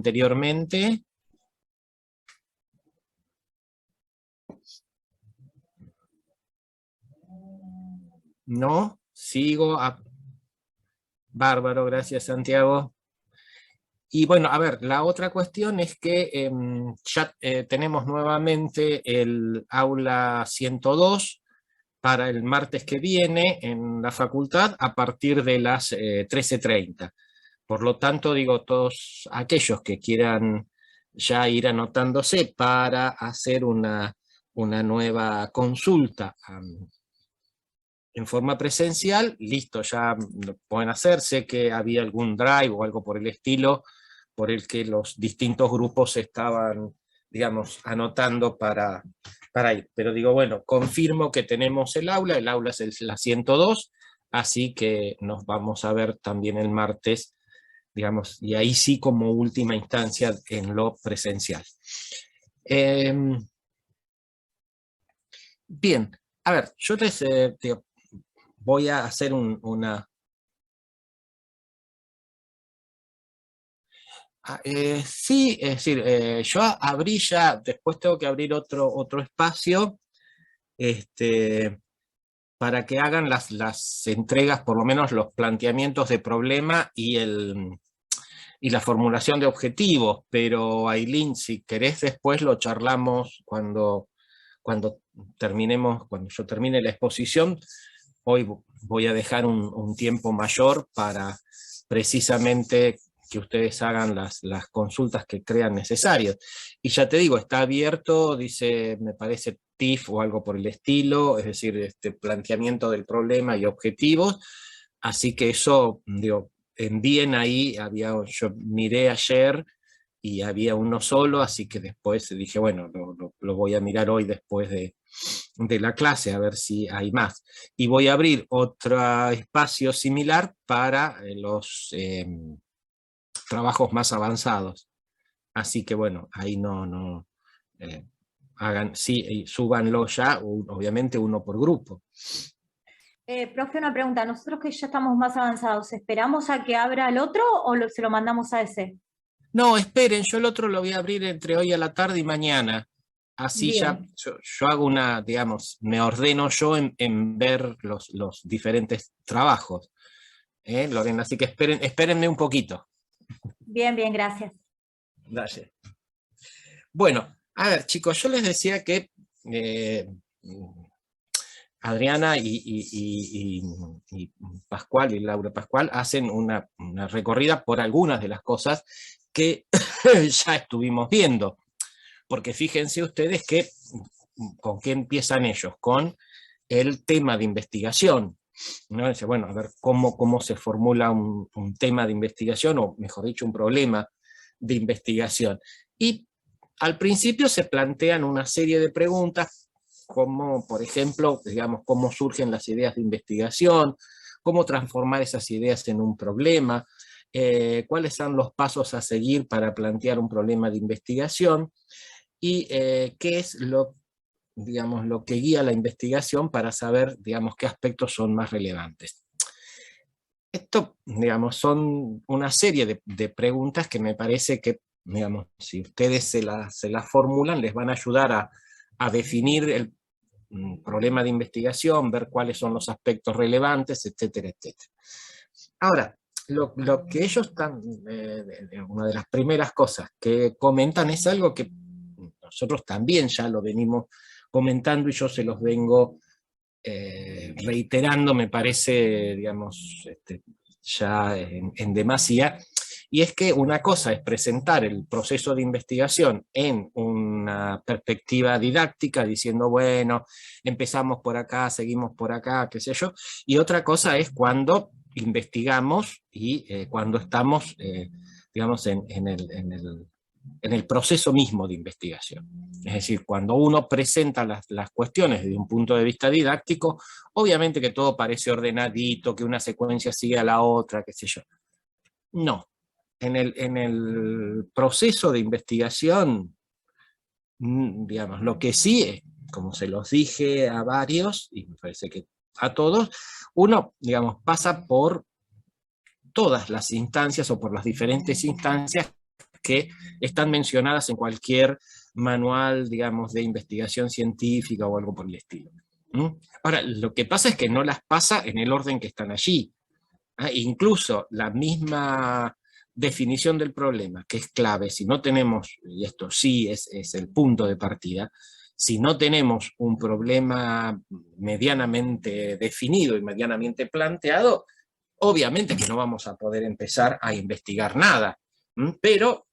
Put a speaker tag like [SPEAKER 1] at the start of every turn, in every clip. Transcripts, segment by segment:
[SPEAKER 1] anteriormente. ¿No? Sigo. Bárbaro, gracias Santiago. Y bueno, a ver, la otra cuestión es que ya tenemos nuevamente el aula 102 para el martes que viene en la facultad a partir de las 13:30. Por lo tanto, digo, todos aquellos que quieran ya ir anotándose para hacer una nueva consulta en forma presencial, listo, ya lo pueden hacer. Sé que había algún drive o algo por el estilo por el que los distintos grupos estaban, digamos, anotando para ir. Pero digo, bueno, confirmo que tenemos el aula es la 102, así que nos vamos a ver también el martes, digamos, y ahí sí como última instancia en lo presencial. Bien, a ver, yo les digo, voy a hacer una... sí, es decir, yo abrí ya, después tengo que abrir otro espacio para que hagan las entregas, por lo menos los planteamientos de problema y la formulación de objetivos, pero Ailín, si querés después lo charlamos cuando cuando yo termine la exposición. Hoy voy a dejar un tiempo mayor para precisamente que ustedes hagan las consultas que crean necesarias. Y ya te digo, está abierto, dice, me parece TIF o algo por el estilo, es decir, planteamiento del problema y objetivos, así que eso, digo, envíen ahí, yo miré ayer y había uno solo, así que después dije, bueno, lo voy a mirar hoy después de la clase, a ver si hay más. Y voy a abrir otro espacio similar para los trabajos más avanzados. Así que bueno, ahí hagan, sí, súbanlo ya, obviamente uno por grupo.
[SPEAKER 2] Profe, una pregunta. Nosotros que ya estamos más avanzados, ¿esperamos a que abra el otro o se lo mandamos a ese?
[SPEAKER 1] No, esperen, yo el otro lo voy a abrir entre hoy a la tarde y mañana. Así
[SPEAKER 2] Bien.
[SPEAKER 1] ya yo hago digamos, me ordeno yo en ver los diferentes trabajos. Lorena, así que espérenme un poquito.
[SPEAKER 2] Bien, bien, gracias.
[SPEAKER 1] Dale. Bueno, a ver, chicos, yo les decía que Adriana y Pascual y Laura Pascual hacen una recorrida por algunas de las cosas que ya estuvimos viendo. Porque fíjense ustedes que, ¿con qué empiezan ellos? Con el tema de investigación, ¿no? Dice, bueno, a ver cómo se formula un tema de investigación, o mejor dicho, un problema de investigación. Y al principio se plantean una serie de preguntas, como por ejemplo, digamos, cómo surgen las ideas de investigación, cómo transformar esas ideas en un problema, cuáles son los pasos a seguir para plantear un problema de investigación, y qué es digamos, lo que guía la investigación para saber, digamos, qué aspectos son más relevantes. Esto, digamos, son una serie de preguntas que me parece que, digamos, si ustedes se las formulan, les van a ayudar a definir el problema de investigación, ver cuáles son los aspectos relevantes, etcétera, etcétera. Ahora, lo que ellos están, una de las primeras cosas que comentan es algo que nosotros también ya lo venimos comentando y yo se los vengo reiterando, me parece, digamos, ya en demasía, y es que una cosa es presentar el proceso de investigación en una perspectiva didáctica, diciendo, bueno, empezamos por acá, seguimos por acá, qué sé yo, y otra cosa es cuando investigamos y cuando estamos, digamos, en el proceso mismo de investigación. Es decir, cuando uno presenta las cuestiones desde un punto de vista didáctico, obviamente que todo parece ordenadito, que una secuencia sigue a la otra, qué sé yo. No. En el proceso de investigación, digamos, lo que sí, como se los dije a varios, y me parece que a todos, uno, digamos, pasa por todas las instancias o por las diferentes instancias que están mencionadas en cualquier manual, digamos, de investigación científica o algo por el estilo. Ahora, lo que pasa es que no las pasa en el orden que están allí. Incluso la misma definición del problema, que es clave, si no tenemos, y esto sí es el punto de partida, si no tenemos un problema medianamente definido y medianamente planteado, obviamente que no vamos a poder empezar a investigar nada. Pero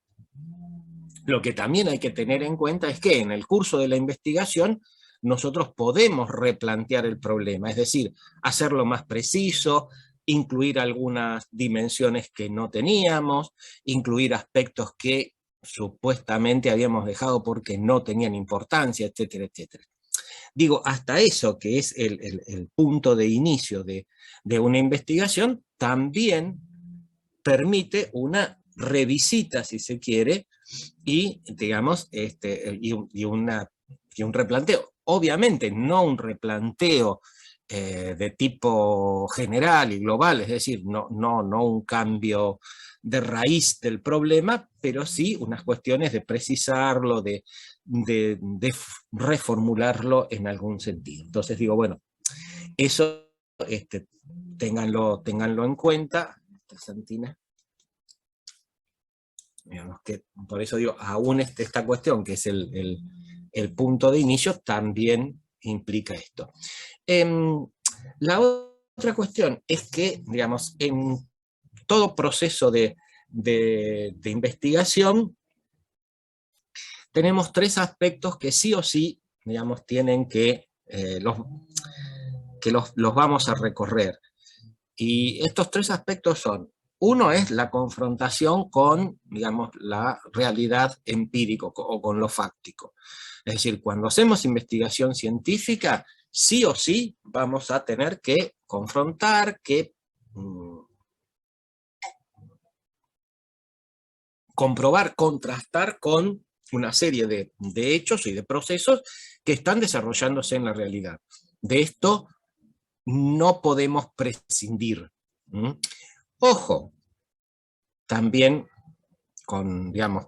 [SPEAKER 1] lo que también hay que tener en cuenta es que en el curso de la investigación nosotros podemos replantear el problema, es decir, hacerlo más preciso, incluir algunas dimensiones que no teníamos, incluir aspectos que supuestamente habíamos dejado porque no tenían importancia, etcétera, etcétera. Digo, hasta eso, que es el punto de inicio de una investigación, también permite una revisita, si se quiere, y, digamos, y un replanteo. Obviamente no un replanteo de tipo general y global, es decir, no un cambio de raíz del problema, pero sí unas cuestiones de precisarlo, de reformularlo en algún sentido. Entonces digo, bueno, eso ténganlo en cuenta. Santina. Digamos que, por eso digo, aún esta cuestión, que es el punto de inicio, también implica esto. La otra cuestión es que, digamos, en todo proceso de investigación, tenemos tres aspectos que sí o sí, digamos, tienen que los vamos a recorrer. Y estos tres aspectos son: uno es la confrontación con, digamos, la realidad empírica o con lo fáctico. Es decir, cuando hacemos investigación científica, sí o sí vamos a tener que confrontar, que comprobar, contrastar con una serie de hechos y de procesos que están desarrollándose en la realidad. De esto no podemos prescindir. Ojo, también con, digamos,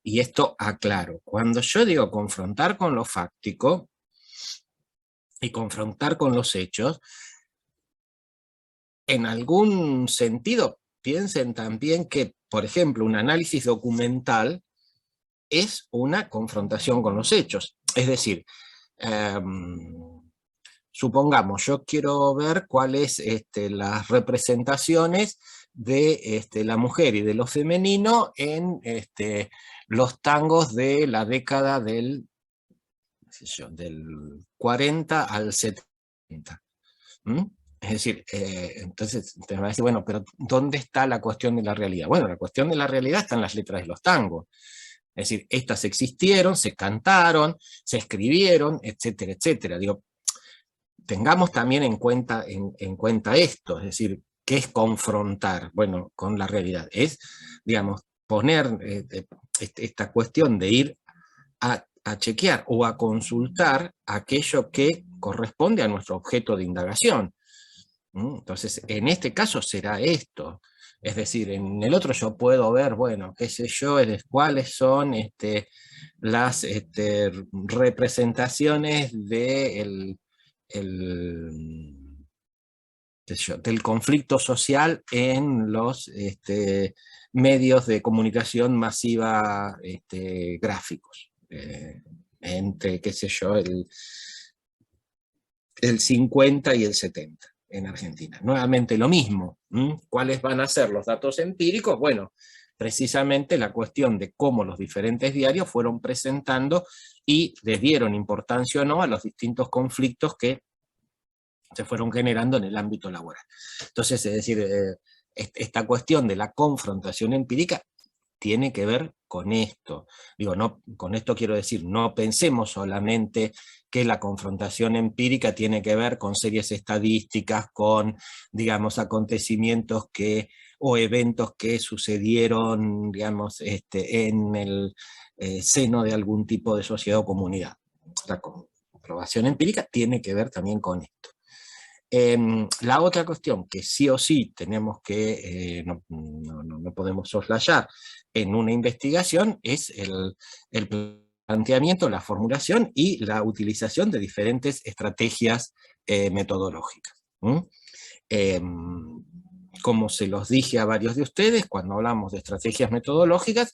[SPEAKER 1] y esto aclaro, cuando yo digo confrontar con lo fáctico y confrontar con los hechos, en algún sentido piensen también que, por ejemplo, un análisis documental es una confrontación con los hechos. Es decir, supongamos, yo quiero ver cuáles las representaciones de la mujer y de lo femenino en los tangos de la década del 40 al 70. Es decir, entonces te va a decir, bueno, pero ¿dónde está la cuestión de la realidad? Bueno, la cuestión de la realidad está en las letras de los tangos. Es decir, estas existieron, se cantaron, se escribieron, etcétera, etcétera. Digo, tengamos también en cuenta esto, es decir, ¿qué es confrontar? Bueno, con la realidad. Es, digamos, poner esta cuestión de ir a chequear o a consultar aquello que corresponde a nuestro objeto de indagación. Entonces, en este caso será esto. Es decir, en el otro yo puedo ver, bueno, qué sé yo, cuáles son las representaciones del conflicto social en los medios de comunicación masiva gráficos. Entre, qué sé yo, el 50 y el 70 en Argentina. Nuevamente lo mismo. ¿Cuáles van a ser los datos empíricos? Bueno, precisamente la cuestión de cómo los diferentes diarios fueron presentando y les dieron importancia o no a los distintos conflictos que se fueron generando en el ámbito laboral. Entonces, es decir, esta cuestión de la confrontación empírica tiene que ver con esto. Digo, no, con esto quiero decir, no pensemos solamente que la confrontación empírica tiene que ver con series estadísticas, con, digamos, acontecimientos o eventos que sucedieron, digamos, en el seno de algún tipo de sociedad o comunidad. La comprobación empírica tiene que ver también con esto. La otra cuestión que sí o sí tenemos que, no podemos soslayar, en una investigación es el planteamiento, la formulación y la utilización de diferentes estrategias metodológicas. Como se los dije a varios de ustedes, cuando hablamos de estrategias metodológicas,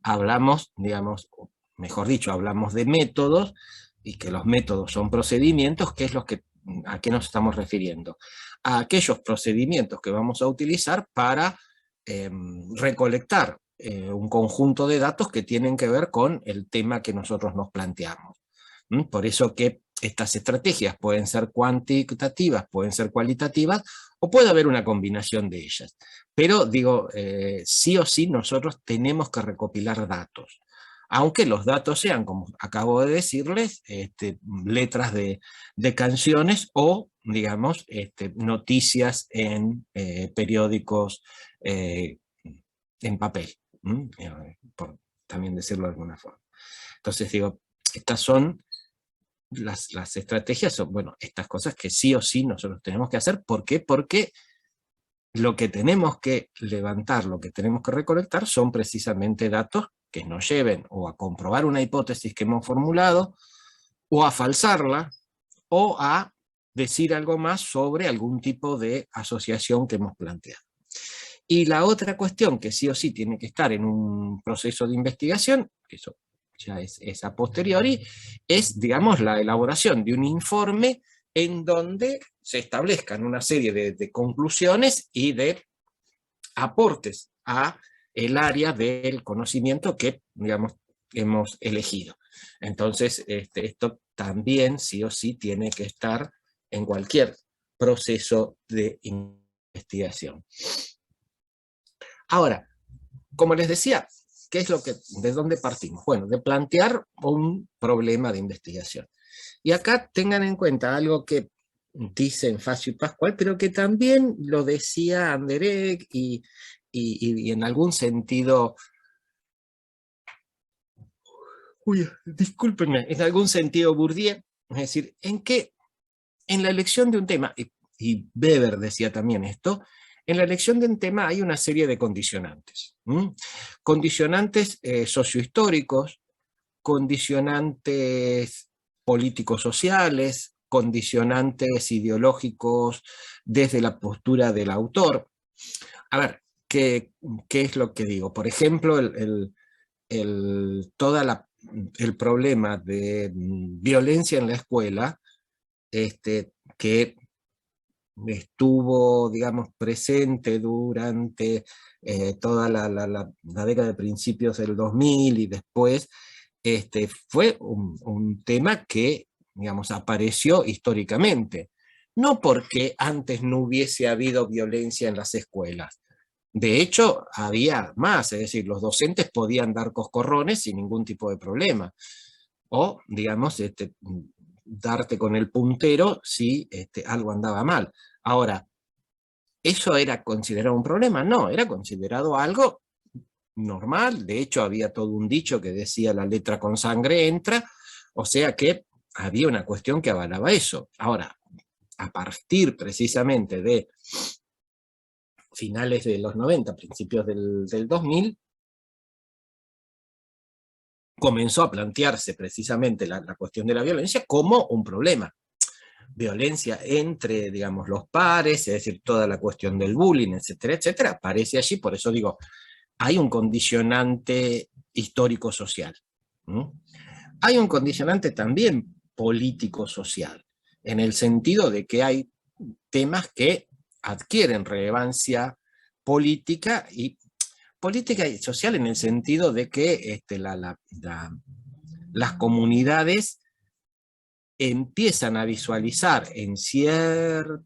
[SPEAKER 1] hablamos, digamos, mejor dicho, hablamos de métodos, y que los métodos son procedimientos. ¿Qué es a qué nos estamos refiriendo? A aquellos procedimientos que vamos a utilizar para recolectar un conjunto de datos que tienen que ver con el tema que nosotros nos planteamos. Por eso que estas estrategias pueden ser cuantitativas, pueden ser cualitativas, o puede haber una combinación de ellas. Pero digo, sí o sí nosotros tenemos que recopilar datos. Aunque los datos sean, como acabo de decirles, letras de canciones o, digamos, noticias en periódicos en papel, por también decirlo de alguna forma. Entonces digo, estas son las estrategias, son, bueno, estas cosas que sí o sí nosotros tenemos que hacer. ¿Por qué? Porque lo que tenemos que levantar, lo que tenemos que recolectar son precisamente datos que nos lleven o a comprobar una hipótesis que hemos formulado, o a falsarla, o a decir algo más sobre algún tipo de asociación que hemos planteado. Y la otra cuestión que sí o sí tiene que estar en un proceso de investigación, eso ya es a posteriori, es, digamos, la elaboración de un informe en donde se establezcan una serie de conclusiones y de aportes a el área del conocimiento que, digamos, hemos elegido. Entonces, esto también sí o sí tiene que estar en cualquier proceso de investigación. Ahora, como les decía, ¿de dónde partimos? Bueno, de plantear un problema de investigación. Y acá tengan en cuenta algo que dicen Facio y Pascual, pero que también lo decía Anderegg y en algún sentido, discúlpenme, en algún sentido Bourdieu, es decir, en la elección de un tema, y Weber decía también esto, en la elección de un tema hay una serie de condicionantes. Condicionantes sociohistóricos, condicionantes políticos sociales, condicionantes ideológicos desde la postura del autor. A ver, ¿qué es lo que digo? Por ejemplo, el problema de violencia en la escuela, que estuvo, digamos, presente durante toda la década de principios del 2000 y después, fue un tema que, digamos, apareció históricamente. No porque antes no hubiese habido violencia en las escuelas. De hecho, había más, es decir, los docentes podían dar coscorrones sin ningún tipo de problema. O, digamos, darte con el puntero si algo andaba mal. Ahora, ¿eso era considerado un problema? No, era considerado algo normal. De hecho, había todo un dicho que decía la letra con sangre entra, o sea que había una cuestión que avalaba eso. Ahora, a partir precisamente de finales de los 90, principios del 2000, comenzó a plantearse precisamente la cuestión de la violencia como un problema. Violencia entre, digamos, los pares, es decir, toda la cuestión del bullying, etcétera, etcétera, aparece allí. Por eso digo, hay un condicionante histórico-social. Hay un condicionante también político-social, en el sentido de que hay temas que adquieren relevancia política y social, en el sentido de que las comunidades empiezan a visualizar en ciertas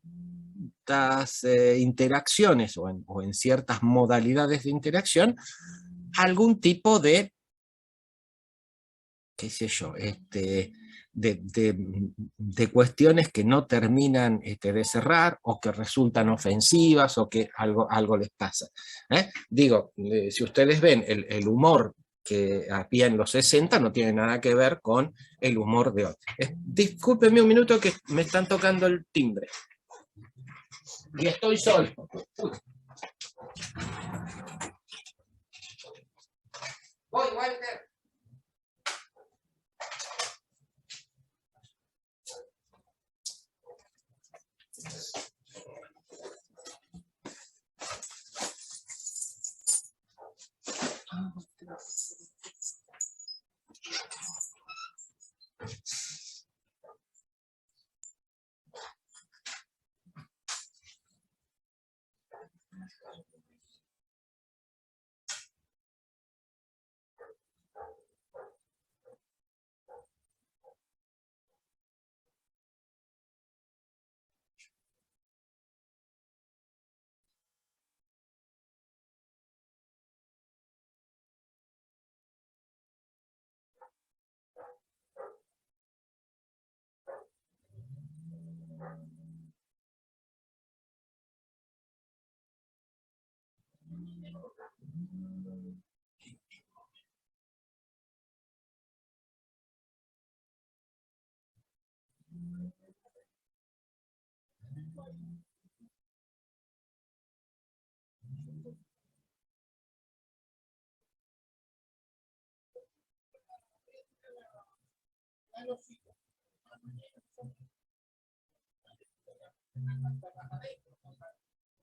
[SPEAKER 1] interacciones o en ciertas modalidades de interacción algún tipo de, qué sé yo, de cuestiones que no terminan de cerrar, o que resultan ofensivas, o que algo les pasa. Digo, si ustedes ven el humor que había en los 60, no tiene nada que ver con el humor de hoy. Discúlpenme un minuto que me están tocando el timbre. Y estoy solo. Voy, Walter.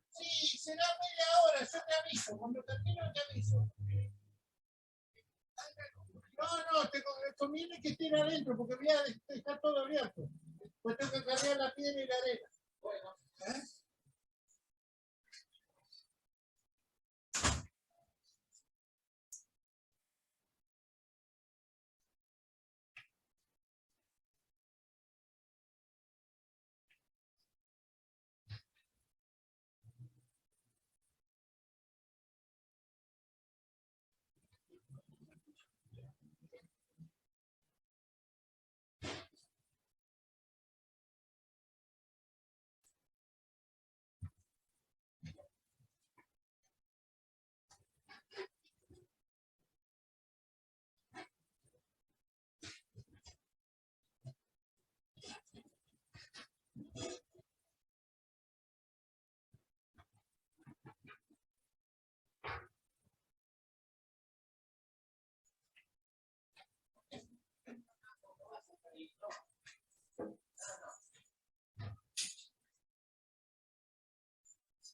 [SPEAKER 1] Sí, será media hora, yo te aviso, cuando termino te aviso. No, te conviene que estén adentro, porque voy a dejar todo abierto. Pues tengo que cargar la piedra y la arena. Bueno, ¿eh?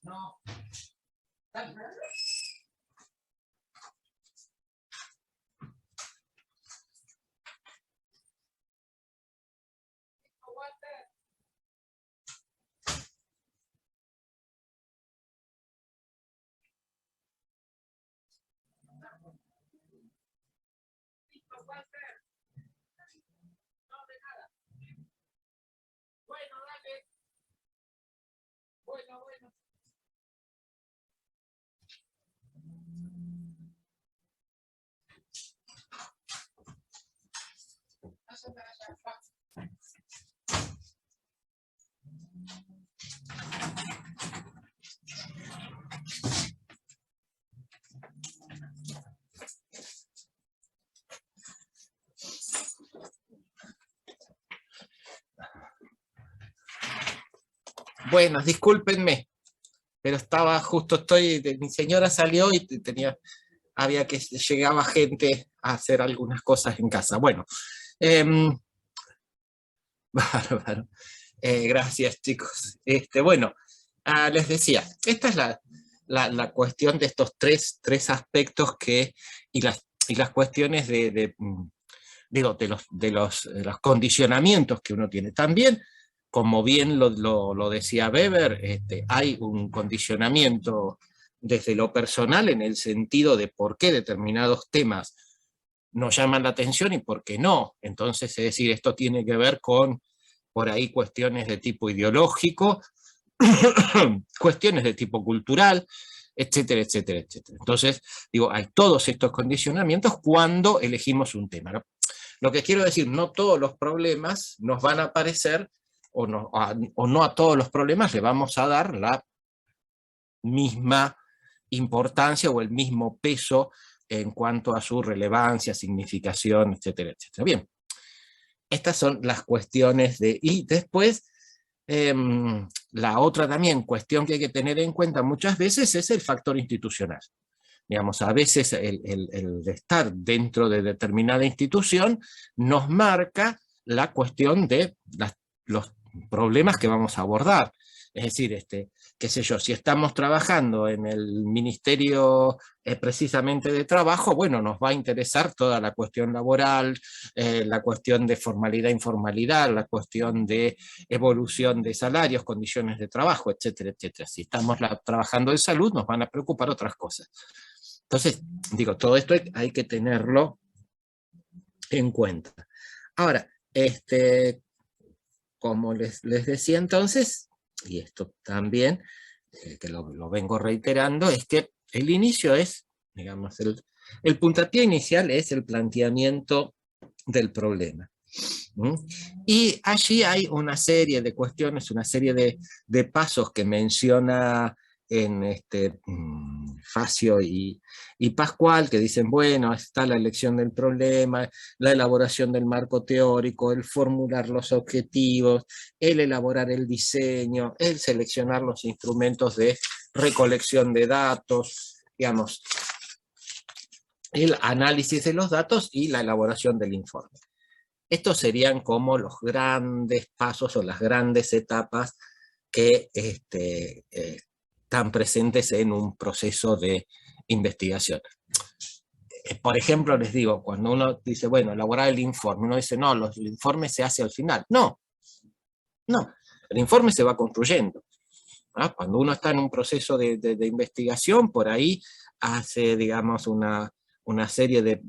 [SPEAKER 1] No. Bueno, dale. Bueno. Bueno, discúlpenme, pero mi señora salió y llegaba gente a hacer algunas cosas en casa. Bueno, bárbaro. Gracias, chicos. Bueno, les decía, esta es la cuestión de estos tres aspectos y las cuestiones de los condicionamientos que uno tiene. También, como bien lo decía Weber, hay un condicionamiento desde lo personal en el sentido de por qué determinados temas nos llaman la atención y por qué no. Entonces, es decir, esto tiene que ver con, por ahí, cuestiones de tipo ideológico, cuestiones de tipo cultural, etcétera, etcétera, etcétera. Entonces, hay todos estos condicionamientos cuando elegimos un tema, ¿no? Lo que quiero decir, no todos los problemas nos van a aparecer, o no a todos los problemas le vamos a dar la misma importancia o el mismo peso en cuanto a su relevancia, significación, etcétera, etcétera. Bien, estas son las cuestiones y después, la otra también cuestión que hay que tener en cuenta muchas veces es el factor institucional. Digamos, a veces el estar dentro de determinada institución nos marca la cuestión de los problemas que vamos a abordar. Es decir, qué sé yo, si estamos trabajando en el Ministerio precisamente de Trabajo, bueno, nos va a interesar toda la cuestión laboral, la cuestión de formalidad, informalidad, la cuestión de evolución de salarios, condiciones de trabajo, etcétera, etcétera. Si estamos trabajando en salud, nos van a preocupar otras cosas. Entonces, digo, todo esto hay que tenerlo en cuenta. Ahora, como les decía entonces, y esto también, que lo vengo reiterando, es que el inicio es, digamos, el puntapié inicial es el planteamiento del problema. Y allí hay una serie de cuestiones, una serie de pasos que menciona en Facio y Pascual, que dicen, bueno, está la elección del problema, la elaboración del marco teórico, el formular los objetivos, el elaborar el diseño, el seleccionar los instrumentos de recolección de datos, digamos, el análisis de los datos y la elaboración del informe. Estos serían como los grandes pasos o las grandes etapas que están presentes en un proceso de investigación. Por ejemplo, les digo, cuando uno dice, bueno, elaborar el informe, uno dice, no, el informe se hace al final. No, el informe se va construyendo. ¿Ah? Cuando uno está en un proceso de investigación, por ahí hace, digamos, una serie de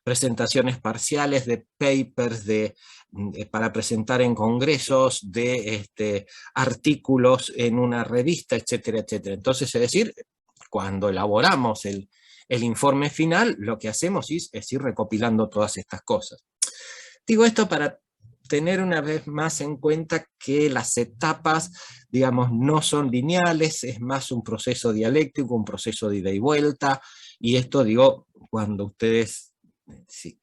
[SPEAKER 1] presentaciones parciales, de papers para presentar en congresos, de artículos en una revista, etcétera, etcétera. Entonces, es decir, cuando elaboramos el informe final, lo que hacemos es ir recopilando todas estas cosas. Digo esto para tener una vez más en cuenta que las etapas, digamos, no son lineales, es más un proceso dialéctico, un proceso de ida y vuelta, y esto, digo, cuando ustedes si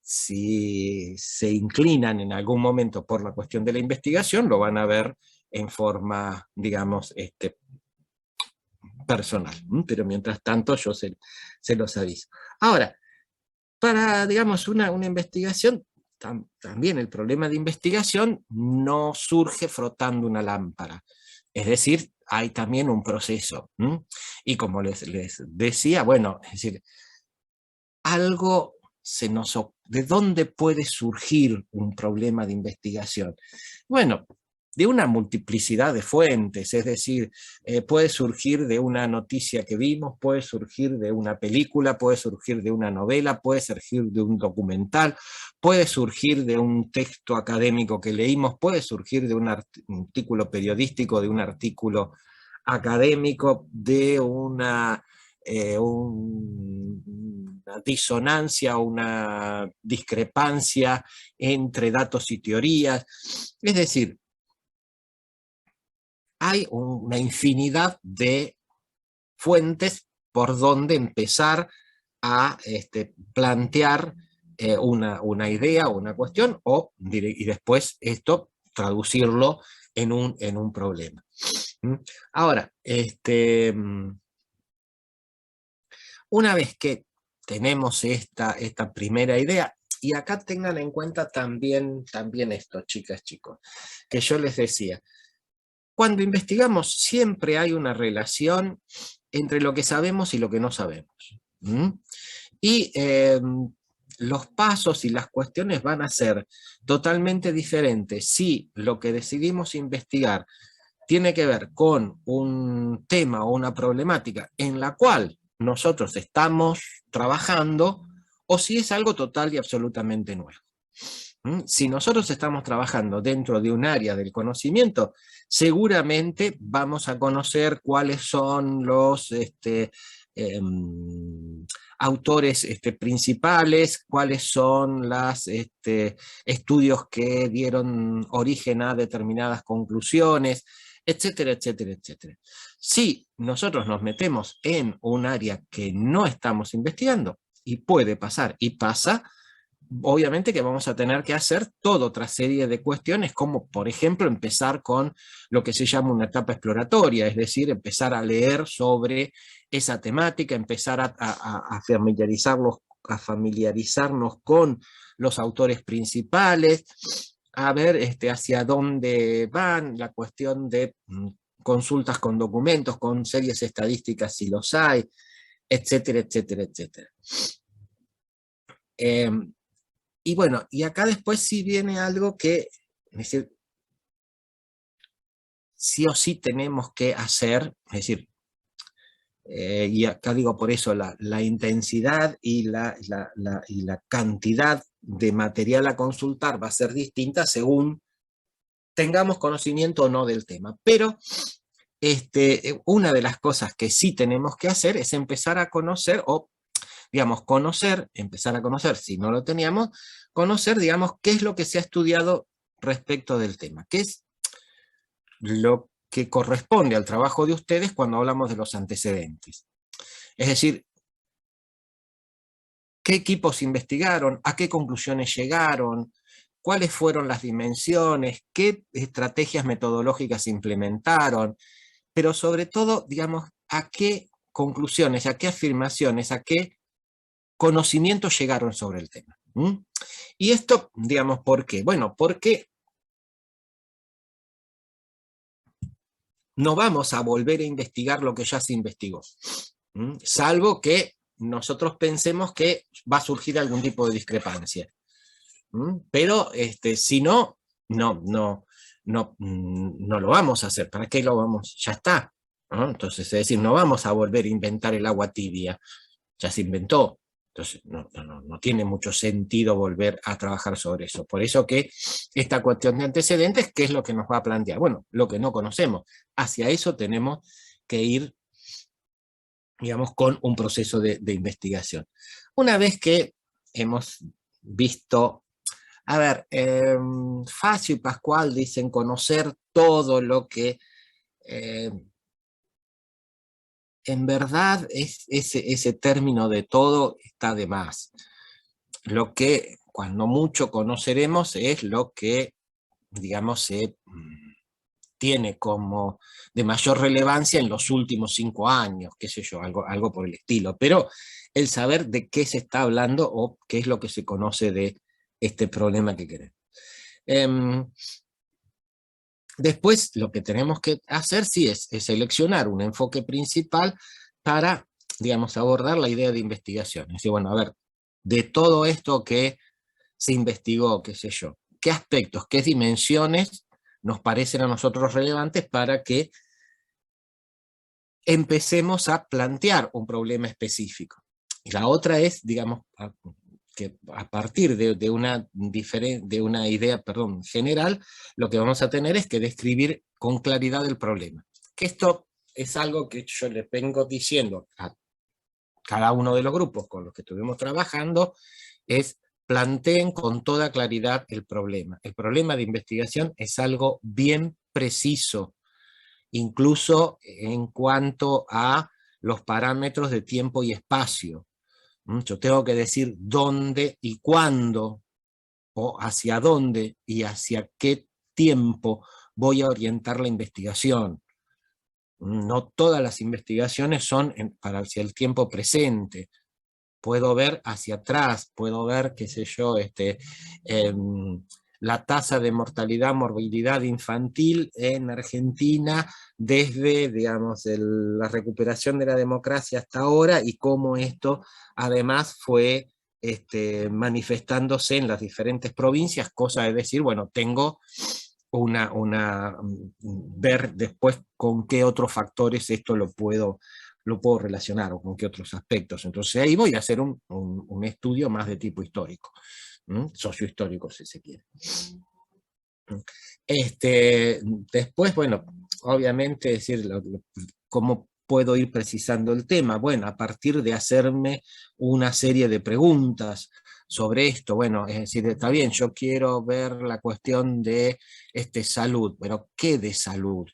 [SPEAKER 1] se inclinan en algún momento por la cuestión de la investigación, lo van a ver en forma, digamos, personal. Pero mientras tanto yo se los aviso. Ahora, para, digamos, una investigación, también el problema de investigación no surge frotando una lámpara. Es decir, hay también un proceso. Y como les decía, bueno, es decir, algo ¿de dónde puede surgir un problema de investigación? Bueno, de una multiplicidad de fuentes, es decir, puede surgir de una noticia que vimos, puede surgir de una película, puede surgir de una novela, puede surgir de un documental, puede surgir de un texto académico que leímos, puede surgir de un artículo periodístico, de un artículo académico, de una disonancia, una discrepancia entre datos y teorías. Es decir, hay una infinidad de fuentes por donde empezar a plantear una idea o una cuestión y después esto traducirlo en un problema. Ahora, una vez que tenemos esta primera idea, y acá tengan en cuenta también esto, chicas, chicos, que yo les decía, cuando investigamos siempre hay una relación entre lo que sabemos y lo que no sabemos. Y los pasos y las cuestiones van a ser totalmente diferentes si lo que decidimos investigar tiene que ver con un tema o una problemática en la cual nosotros estamos trabajando, o si es algo total y absolutamente nuevo. Si nosotros estamos trabajando dentro de un área del conocimiento, seguramente vamos a conocer cuáles son los autores principales, cuáles son los estudios que dieron origen a determinadas conclusiones, etcétera, etcétera, etcétera. Si nosotros nos metemos en un área que no estamos investigando, y puede pasar, y pasa, obviamente que vamos a tener que hacer toda otra serie de cuestiones, como por ejemplo empezar con lo que se llama una etapa exploratoria, es decir, empezar a leer sobre esa temática, empezar a familiarizarnos con los autores principales, a ver hacia dónde van, la cuestión de consultas con documentos, con series estadísticas si los hay, etcétera, etcétera, etcétera. Y bueno, y acá después sí viene algo que, es decir, sí o sí tenemos que hacer, es decir, y acá digo por eso, la intensidad y la cantidad de material a consultar va a ser distinta según tengamos conocimiento o no del tema. Pero una de las cosas que sí tenemos que hacer es empezar a conocer, o digamos, empezar a conocer, si no lo teníamos, conocer, digamos, qué es lo que se ha estudiado respecto del tema, qué es lo que corresponde al trabajo de ustedes cuando hablamos de los antecedentes. Es decir, qué equipos investigaron, a qué conclusiones llegaron, cuáles fueron las dimensiones, qué estrategias metodológicas implementaron, pero sobre todo, digamos, a qué conclusiones, a qué afirmaciones, a qué conocimientos llegaron sobre el tema. Y esto, digamos, ¿por qué? Bueno, porque no vamos a volver a investigar lo que ya se investigó, salvo que nosotros pensemos que va a surgir algún tipo de discrepancia. Pero si no, no lo vamos a hacer. ¿Para qué lo vamos? Ya está, ¿no? Entonces, es decir, no vamos a volver a inventar el agua tibia, ya se inventó. Entonces, no tiene mucho sentido volver a trabajar sobre eso. Por eso que esta cuestión de antecedentes, ¿qué es lo que nos va a plantear? Bueno, lo que no conocemos. Hacia eso tenemos que ir, digamos, con un proceso de investigación. Una vez que hemos visto, a ver, Facio y Pascual dicen conocer todo lo que en verdad ese término de todo está de más. Lo que cuando mucho conoceremos es lo que, digamos, se tiene como de mayor relevancia en los últimos 5 años, qué sé yo, algo por el estilo. Pero el saber de qué se está hablando o qué es lo que se conoce de este problema que queremos. Después lo que tenemos que hacer sí es seleccionar un enfoque principal para, digamos, abordar la idea de investigación. Es decir, bueno, a ver, de todo esto que se investigó, qué sé yo, qué aspectos, qué dimensiones nos parecen a nosotros relevantes para que empecemos a plantear un problema específico. Y la otra es, digamos, que a partir de una idea, general, lo que vamos a tener es que describir con claridad el problema. Que esto es algo que yo les vengo diciendo a cada uno de los grupos con los que estuvimos trabajando, es planteen con toda claridad el problema. El problema de investigación es algo bien preciso, incluso en cuanto a los parámetros de tiempo y espacio. Yo tengo que decir dónde y cuándo, o hacia dónde y hacia qué tiempo voy a orientar la investigación. No todas las investigaciones son hacia el tiempo presente. Puedo ver hacia atrás, puedo ver, qué sé yo, la tasa de mortalidad, morbilidad infantil en Argentina desde, digamos, la recuperación de la democracia hasta ahora, y cómo esto además fue manifestándose en las diferentes provincias, cosa de decir, bueno, tengo ver después con qué otros factores esto lo puedo relacionar, o con qué otros aspectos. Entonces ahí voy a hacer un estudio más de tipo histórico, sociohistórico si se quiere. Después, bueno, obviamente, decir, ¿cómo puedo ir precisando el tema? Bueno, a partir de hacerme una serie de preguntas sobre esto. Bueno, es decir, está bien, yo quiero ver la cuestión de salud, pero ¿qué de salud?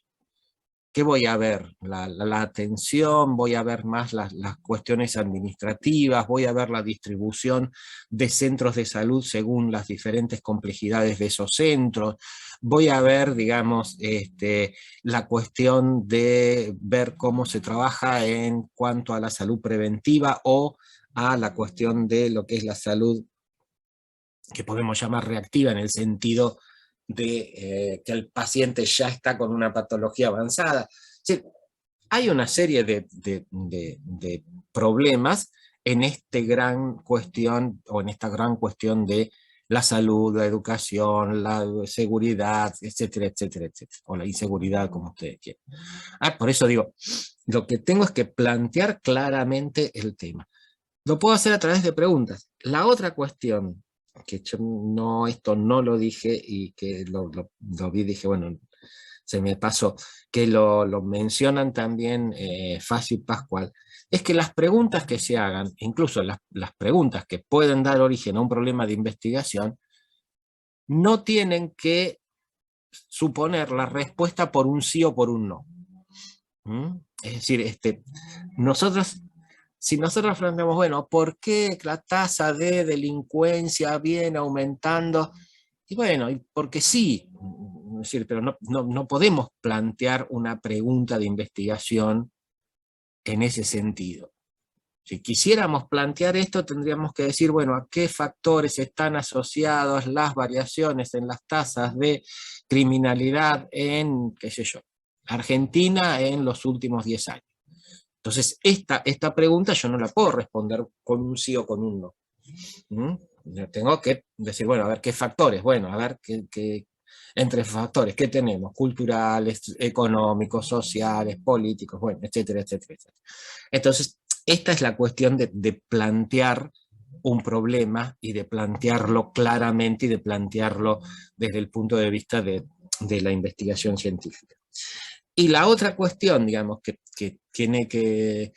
[SPEAKER 1] ¿qué voy a ver? La atención, voy a ver más las cuestiones administrativas, voy a ver la distribución de centros de salud según las diferentes complejidades de esos centros, voy a ver, digamos, la cuestión de ver cómo se trabaja en cuanto a la salud preventiva o a la cuestión de lo que es la salud que podemos llamar reactiva en el sentido de que el paciente ya está con una patología avanzada. Sí, hay una serie de problemas en esta gran cuestión, o en esta gran cuestión de la salud, la educación, la seguridad, etcétera, etcétera, etcétera, o la inseguridad, como ustedes quieran. Por eso digo, lo que tengo es que plantear claramente el tema. Lo puedo hacer a través de preguntas. La otra cuestión, que yo no, esto no lo dije y que lo vi, dije, bueno, se me pasó, que lo mencionan también Facio y Pascual, es que las preguntas que se hagan, incluso las preguntas que pueden dar origen a un problema de investigación, no tienen que suponer la respuesta por un sí o por un no. Es decir, nosotros, si nosotros planteamos, bueno, ¿por qué la tasa de delincuencia viene aumentando? Y bueno, porque sí, es decir, pero no podemos plantear una pregunta de investigación en ese sentido. Si quisiéramos plantear esto, tendríamos que decir, bueno, ¿a qué factores están asociadas las variaciones en las tasas de criminalidad en, qué sé yo, Argentina en los últimos 10 años? Entonces, esta pregunta yo no la puedo responder con un sí o con un no. Tengo que decir, bueno, a ver, ¿qué factores? Bueno, a ver, entre factores, ¿qué tenemos? Culturales, económicos, sociales, políticos, bueno, etcétera, etcétera, etcétera. Entonces, esta es la cuestión de plantear un problema y de plantearlo claramente y de plantearlo desde el punto de vista de la investigación científica. Y la otra cuestión, digamos, que tiene que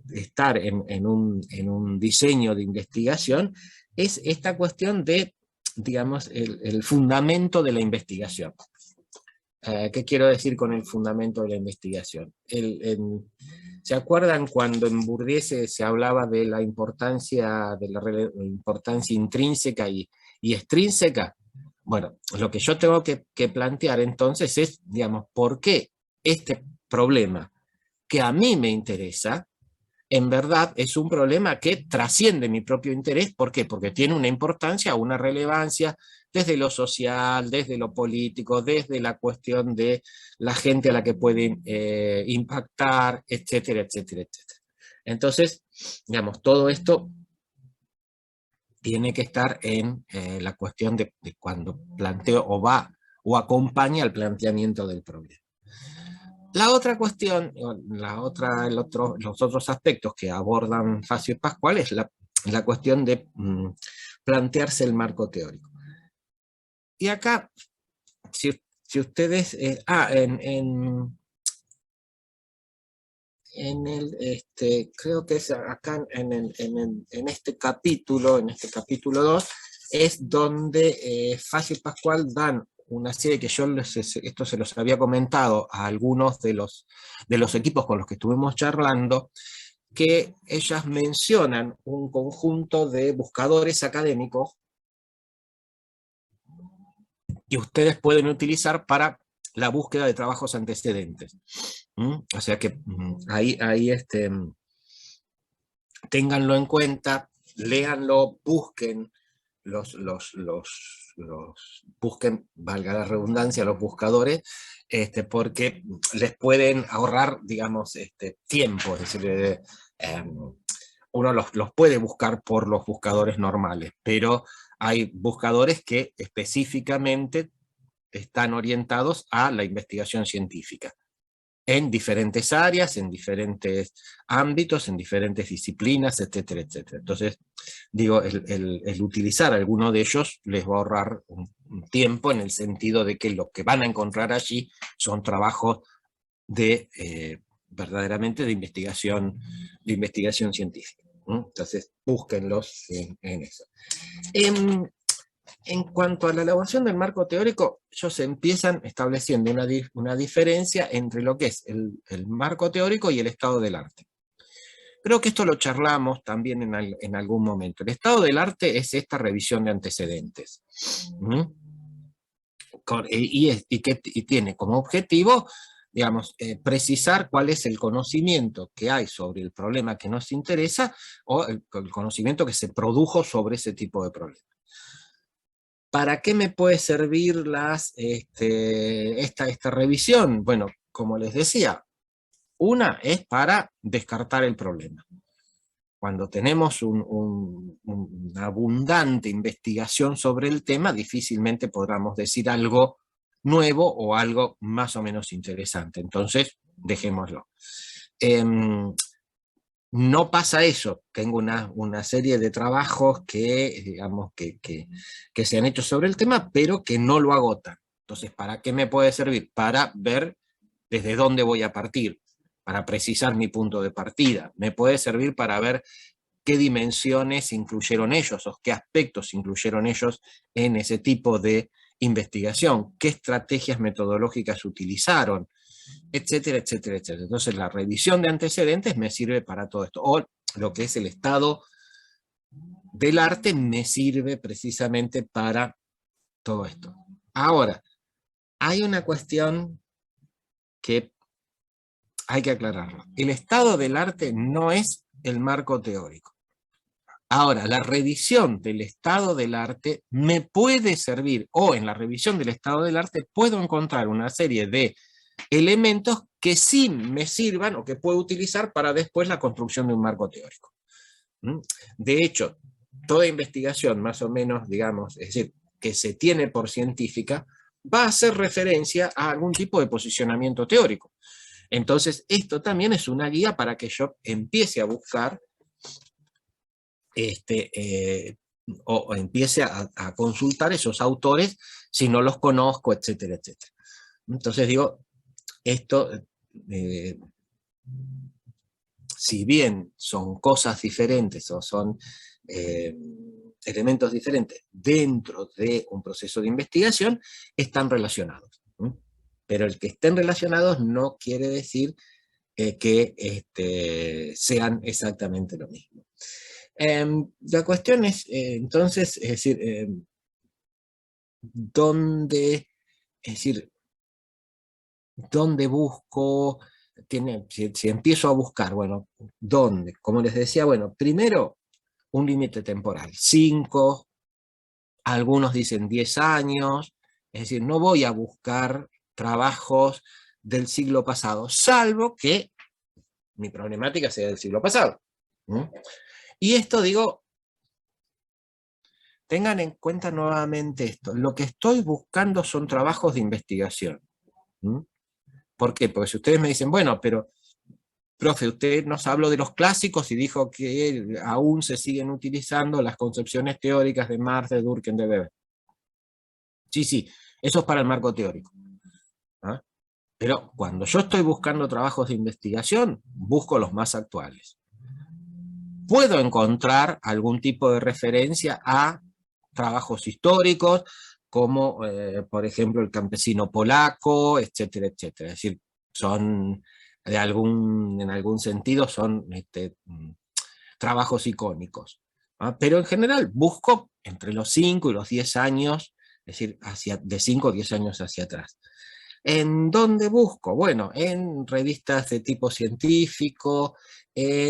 [SPEAKER 1] estar en un diseño de investigación es esta cuestión de, digamos, el fundamento de la investigación. ¿Qué quiero decir con el fundamento de la investigación? ¿Se acuerdan cuando en Bourdieu se hablaba de la importancia intrínseca y extrínseca? Bueno, lo que yo tengo que plantear entonces es, digamos, ¿por qué este problema que a mí me interesa, en verdad es un problema que trasciende mi propio interés? ¿Por qué? Porque tiene una importancia, una relevancia desde lo social, desde lo político, desde la cuestión de la gente a la que puede impactar, etcétera, etcétera, etcétera. Entonces, digamos, todo esto tiene que estar en la cuestión de cuando planteo o va o acompaña al planteamiento del problema. La otra cuestión, los otros aspectos que abordan Facio y Pascual es la cuestión de plantearse el marco teórico. Y acá, si ustedes... creo que es acá en este capítulo 2, es donde Facio y Pascual dan una serie que yo esto se los había comentado a algunos de los equipos con los que estuvimos charlando, que ellas mencionan un conjunto de buscadores académicos que ustedes pueden utilizar para la búsqueda de trabajos antecedentes. O sea que ahí ténganlo en cuenta, léanlo, busquen busquen, valga la redundancia, los buscadores, porque les pueden ahorrar, digamos, tiempo. Es decir, uno los puede buscar por los buscadores normales, pero hay buscadores que específicamente están orientados a la investigación científica, en diferentes áreas, en diferentes ámbitos, en diferentes disciplinas, etcétera, etcétera. Entonces, digo, el utilizar alguno de ellos les va a ahorrar un tiempo en el sentido de que lo que van a encontrar allí son trabajos verdaderamente de investigación científica. Entonces, búsquenlos en eso. En cuanto a la elaboración del marco teórico, ellos empiezan estableciendo una diferencia entre lo que es el marco teórico y el estado del arte. Creo que esto lo charlamos también en algún momento. El estado del arte es esta revisión de antecedentes. Y tiene como objetivo, digamos, precisar cuál es el conocimiento que hay sobre el problema que nos interesa o el conocimiento que se produjo sobre ese tipo de problema. ¿Para qué me puede servir esta revisión? Bueno, como les decía, una es para descartar el problema. Cuando tenemos una abundante investigación sobre el tema, difícilmente podamos decir algo nuevo o algo más o menos interesante. Entonces, dejémoslo. No pasa eso. Tengo una serie de trabajos que, digamos, que se han hecho sobre el tema, pero que no lo agotan. Entonces, ¿para qué me puede servir? Para ver desde dónde voy a partir, para precisar mi punto de partida. Me puede servir para ver qué dimensiones incluyeron ellos, o qué aspectos incluyeron ellos en ese tipo de investigación, qué estrategias metodológicas utilizaron, etcétera, etcétera, etcétera. Entonces la revisión de antecedentes me sirve para todo esto, o lo que es el estado del arte me sirve precisamente para todo esto. Ahora, hay una cuestión que hay que aclararlo. El estado del arte no es el marco teórico. Ahora, la revisión del estado del arte me puede servir, o en la revisión del estado del arte puedo encontrar una serie de elementos que sí me sirvan o que puedo utilizar para después la construcción de un marco teórico. De hecho, toda investigación más o menos, digamos, es decir, que se tiene por científica, va a hacer referencia a algún tipo de posicionamiento teórico. Entonces, esto también es una guía para que yo empiece a buscar o empiece a consultar esos autores si no los conozco, etcétera, etcétera. Entonces digo, esto, si bien son cosas diferentes o son elementos diferentes dentro de un proceso de investigación, están relacionados. Pero el que estén relacionados no quiere decir que sean exactamente lo mismo. La cuestión es, entonces, es decir, ¿dónde busco? Si empiezo a buscar, bueno, ¿dónde? Como les decía, bueno, primero, un límite temporal, 5, algunos dicen 10 años, es decir, no voy a buscar trabajos del siglo pasado, salvo que mi problemática sea del siglo pasado. Y esto, digo, tengan en cuenta nuevamente esto, lo que estoy buscando son trabajos de investigación. ¿Por qué? Porque si ustedes me dicen, bueno, pero, profe, usted nos habló de los clásicos y dijo que aún se siguen utilizando las concepciones teóricas de Marx, de Durkheim, de Weber. Sí, eso es para el marco teórico. Pero cuando yo estoy buscando trabajos de investigación, busco los más actuales. Puedo encontrar algún tipo de referencia a trabajos históricos, como por ejemplo el campesino polaco, etcétera, etcétera. Es decir, son en algún sentido son trabajos icónicos. Pero en general busco entre los 5 y los 10 años, es decir, de 5 o 10 años hacia atrás. ¿En dónde busco? Bueno, en revistas de tipo científico, y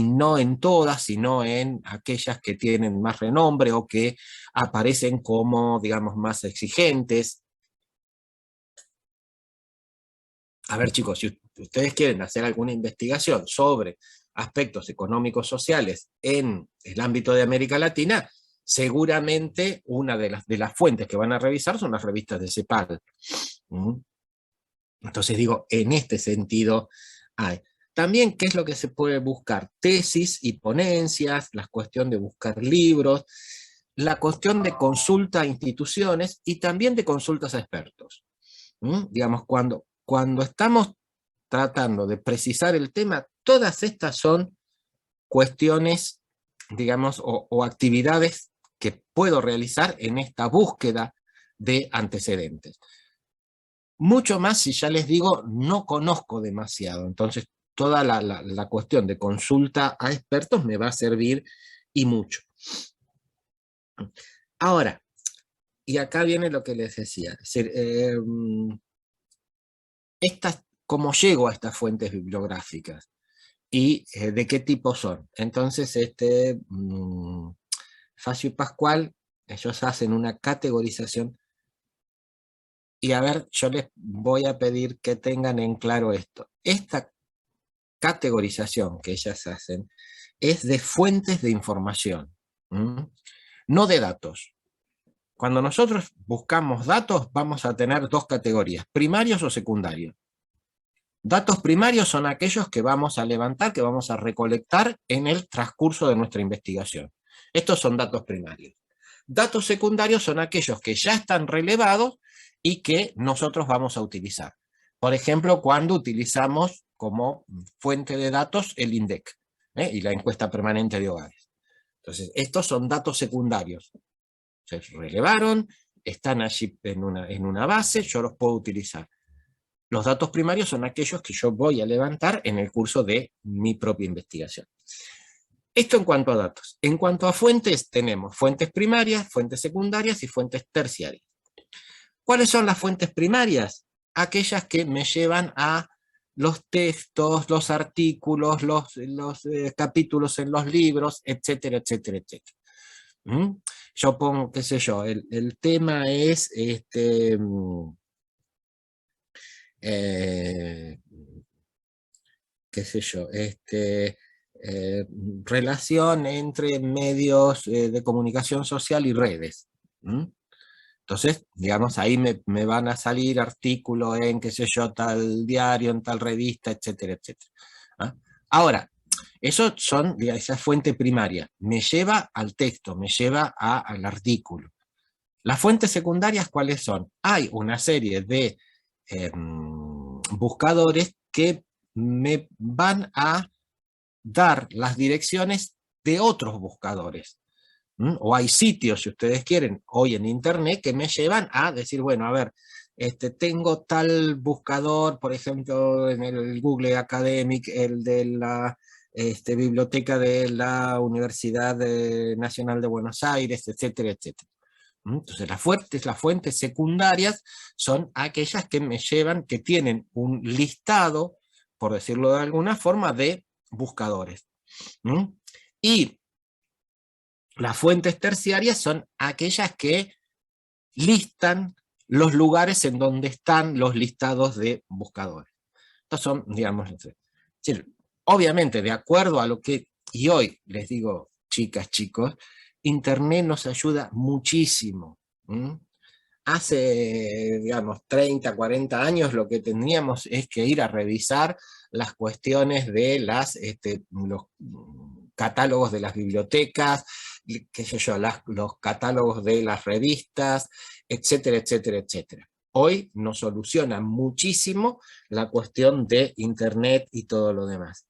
[SPEAKER 1] no en todas, sino en aquellas que tienen más renombre o que aparecen como, digamos, más exigentes. A ver, chicos, si ustedes quieren hacer alguna investigación sobre aspectos económicos sociales en el ámbito de América Latina, seguramente una de las fuentes que van a revisar son las revistas de CEPAL. Entonces digo, en este sentido hay. También, ¿qué es lo que se puede buscar? Tesis y ponencias, la cuestión de buscar libros, la cuestión de consulta a instituciones y también de consultas a expertos. Digamos, cuando estamos tratando de precisar el tema, todas estas son cuestiones digamos, o actividades que puedo realizar en esta búsqueda de antecedentes. Mucho más si ya les digo, no conozco demasiado, entonces toda la cuestión de consulta a expertos me va a servir y mucho. Ahora, y acá viene lo que les decía, es decir, cómo llego a estas fuentes bibliográficas y de qué tipo son. Entonces, Facio y Pascual, ellos hacen una categorización. Y a ver, yo les voy a pedir que tengan en claro esto. Esta categorización que ellas hacen es de fuentes de información, no de datos. Cuando nosotros buscamos datos, vamos a tener dos categorías, primarios o secundarios. Datos primarios son aquellos que vamos a levantar, que vamos a recolectar en el transcurso de nuestra investigación. Estos son datos primarios. Datos secundarios son aquellos que ya están relevados y que nosotros vamos a utilizar. Por ejemplo, cuando utilizamos como fuente de datos el INDEC y la encuesta permanente de hogares. Entonces, estos son datos secundarios. Se relevaron, están allí en una base, yo los puedo utilizar. Los datos primarios son aquellos que yo voy a levantar en el curso de mi propia investigación. Esto en cuanto a datos. En cuanto a fuentes, tenemos fuentes primarias, fuentes secundarias y fuentes terciarias. ¿Cuáles son las fuentes primarias? Aquellas que me llevan a los textos, los artículos, los capítulos en los libros, etcétera, etcétera, etcétera. Yo pongo, qué sé yo, el tema es qué sé yo, relación entre medios de comunicación social y redes. Entonces, digamos, ahí me van a salir artículos en, qué sé yo, tal diario, en tal revista, etcétera, etcétera. Ahora, eso son, digamos, esa fuente primaria, me lleva al texto, me lleva al artículo. Las fuentes secundarias, ¿cuáles son? Hay una serie de buscadores que me van a dar las direcciones de otros buscadores. O hay sitios, si ustedes quieren, hoy en internet que me llevan a decir, bueno, a ver, tengo tal buscador, por ejemplo, en el Google Academic, el de la biblioteca de la Universidad Nacional de Buenos Aires, etcétera, etcétera. Entonces las fuentes secundarias son aquellas que me llevan, que tienen un listado, por decirlo de alguna forma, de buscadores. Y las fuentes terciarias son aquellas que listan los lugares en donde están los listados de buscadores. Estos son, digamos, obviamente, de acuerdo a lo que, y hoy les digo, chicas, chicos, Internet nos ayuda muchísimo. Hace, digamos, 30, 40 años lo que teníamos es que ir a revisar las cuestiones de los catálogos de las bibliotecas, qué sé yo, los catálogos de las revistas, etcétera, etcétera, etcétera. Hoy nos soluciona muchísimo la cuestión de Internet y todo lo demás.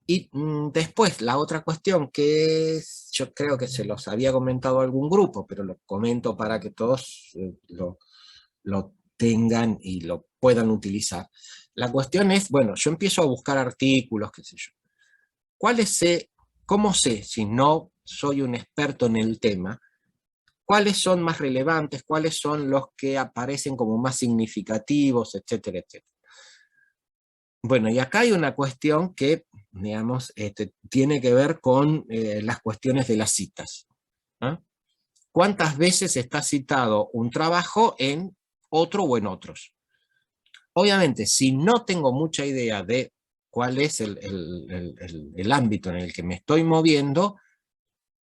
[SPEAKER 1] Y después, la otra cuestión que yo creo que se los había comentado a algún grupo, pero lo comento para que todos lo tengan y lo puedan utilizar. La cuestión es, bueno, yo empiezo a buscar artículos, qué sé yo. ¿Cómo sé, si no soy un experto en el tema, cuáles son más relevantes, cuáles son los que aparecen como más significativos, etcétera, etcétera? Bueno, y acá hay una cuestión que, digamos, tiene que ver con las cuestiones de las citas. ¿Cuántas veces está citado un trabajo en otro o en otros? Obviamente, si no tengo mucha idea de cuál es el ámbito en el que me estoy moviendo,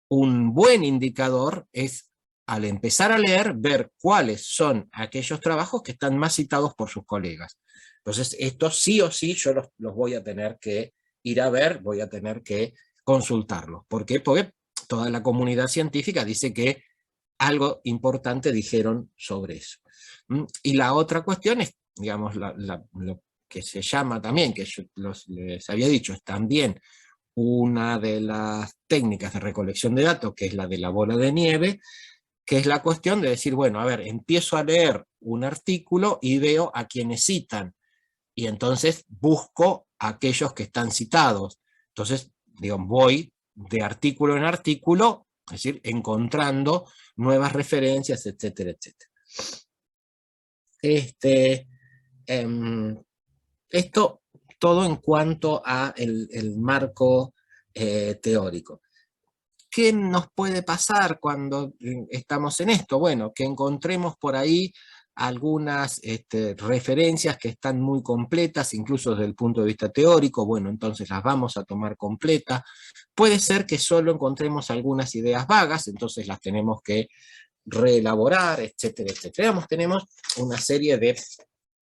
[SPEAKER 1] un buen indicador es, al empezar a leer, ver cuáles son aquellos trabajos que están más citados por sus colegas. Entonces, estos sí o sí yo los voy a tener que ir a ver, voy a tener que consultarlos. ¿Por qué? Porque toda la comunidad científica dice que algo importante dijeron sobre eso. Y la otra cuestión es, digamos, lo que se llama también, que yo les había dicho, es también una de las técnicas de recolección de datos, que es la de la bola de nieve, que es la cuestión de decir, bueno, a ver, empiezo a leer un artículo y veo a quienes citan, y entonces busco a aquellos que están citados. Entonces, digo, voy de artículo en artículo, es decir, encontrando nuevas referencias, etcétera, etcétera. Esto todo en cuanto a el marco teórico. ¿Qué nos puede pasar cuando estamos en esto? Bueno, que encontremos por ahí algunas referencias que están muy completas, incluso desde el punto de vista teórico. Bueno, entonces las vamos a tomar completas. Puede ser que solo encontremos algunas ideas vagas, entonces las tenemos que reelaborar, etcétera, etcétera. Digamos, tenemos una serie de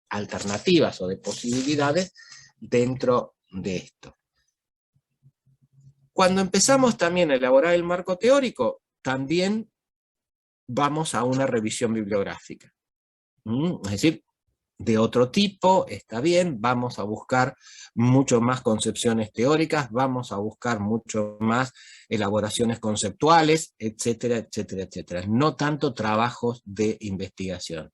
[SPEAKER 1] alternativas o de posibilidades dentro de esto. Cuando empezamos también a elaborar el marco teórico, también vamos a una revisión bibliográfica. Es decir, de otro tipo, está bien, vamos a buscar mucho más concepciones teóricas, vamos a buscar mucho más elaboraciones conceptuales, etcétera, etcétera, etcétera. No tanto trabajos de investigación.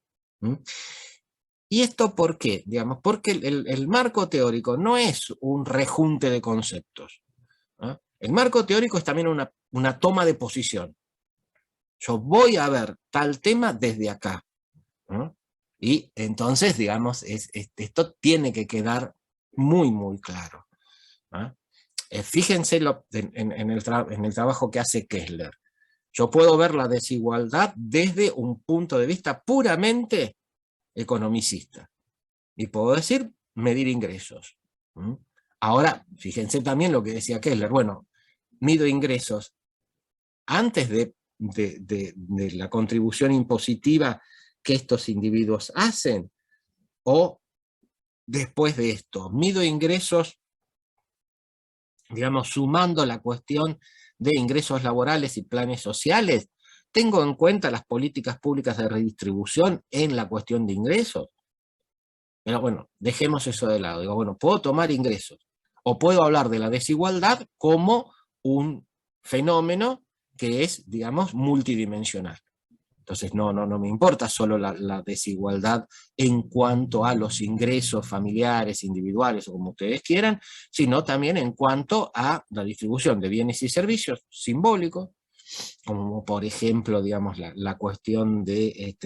[SPEAKER 1] ¿Y esto por qué? Digamos, porque el marco teórico no es un rejunte de conceptos. El marco teórico es también una toma de posición. Yo voy a ver tal tema desde acá. Y entonces, digamos, esto tiene que quedar muy, muy claro. Fíjense en el trabajo que hace Kessler. Yo puedo ver la desigualdad desde un punto de vista puramente economicista. Y puedo decir, medir ingresos. Ahora, fíjense también lo que decía Kessler. Bueno, mido ingresos antes de la contribución impositiva que estos individuos hacen, o después de esto. Mido ingresos, digamos, sumando la cuestión de ingresos laborales y planes sociales. ¿Tengo en cuenta las políticas públicas de redistribución en la cuestión de ingresos? Pero bueno, dejemos eso de lado. Digo, bueno, puedo tomar ingresos, o puedo hablar de la desigualdad como un fenómeno que es, digamos, multidimensional. Entonces no me importa solo la desigualdad en cuanto a los ingresos familiares, individuales o como ustedes quieran, sino también en cuanto a la distribución de bienes y servicios simbólicos, como por ejemplo, digamos, la cuestión de